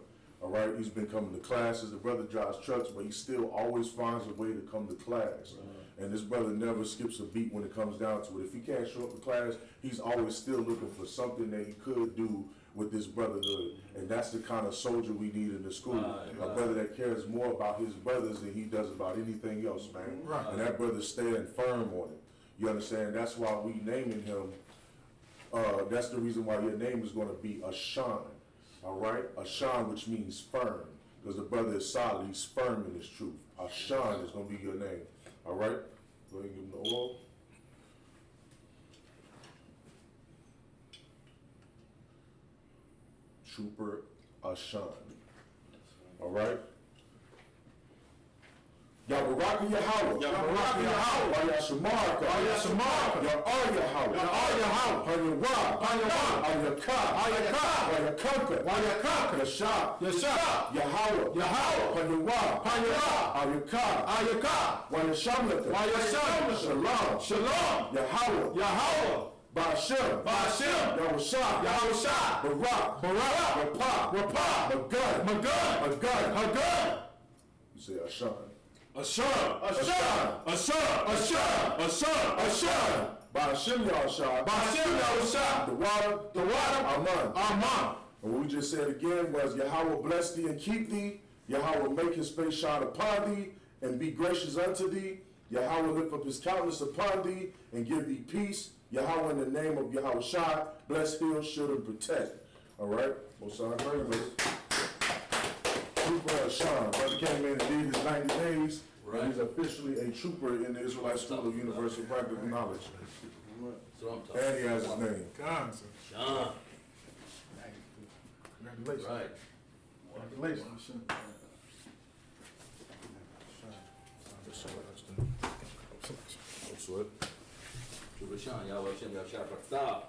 All right, he's been coming to classes. The brother drives trucks, but he still always finds a way to come to class. And this brother never skips a beat when it comes down to it. If he can't show up to class, he's always still looking for something that he could do with this brotherhood. And that's the kind of soldier we need in the school. A brother that cares more about his brothers than he does about anything else, man. And that brother's staying firm on it. You understand? That's why we naming him. That's the reason why your name is going to be Ashan. All right? Ashan, which means firm. Because the brother is solid. He's firm in his truth. Ashan is going to be your name. All right? Go ahead and give him the oil. Trooper Ashan. All right? Yabaraka Yahweh. Yabaraka Yahweh. Ayashamarka. Ayashamarka. Yahweh. Yahweh. Hanyawa. Hanyawa. Ayaka. Ayaka. Wayakanka. Wayakanka. Yashab. Yashab. Yahweh. Yahweh. Hanyawa. Hanyawa. Ayaka. Ayaka. Wayashamlaka. Wayashamlaka. Shalom. Shalom. Yahweh. Yahweh. Ba'ashem. Ba'ashem. Yahushua. Yahushua. Barak. Barak. Rapah. Rapah. Magun. Magun. Magun. Hagun. You say Ashan. Ashur. Ashur. Ashur. Ashur. Ashur. Ashur. Ba'ashem Yahushua. Ba'ashem Yahushua. The water. The water. Aman. Aman. And what we just said again was Yahweh bless thee and keep thee. Yahweh make his face shine upon thee and be gracious unto thee. Yahweh lift up his countenance upon thee and give thee peace. Yahweh in the name of Yahushua, bless, heal, shield, and protect. All right? Most sign praise. Trooper Sean, brother came in and did his 90 days. Right. And he's officially a trooper in the Israelite School of Universal Practical Knowledge. So I'm talking. And he has his name. God, sir. Sean. Congratulations. Right. Congratulations. Trooper Sean, Yahweh Hashem, Yahshua.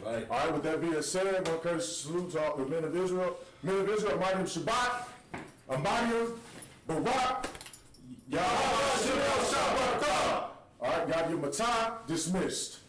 Right. All right, with that being said, one courtesy salute to all the men of Israel. Men of Israel, Amayim Shabbat, Amayim, Barak, Yahweh Shabbat. All right, got your matah dismissed.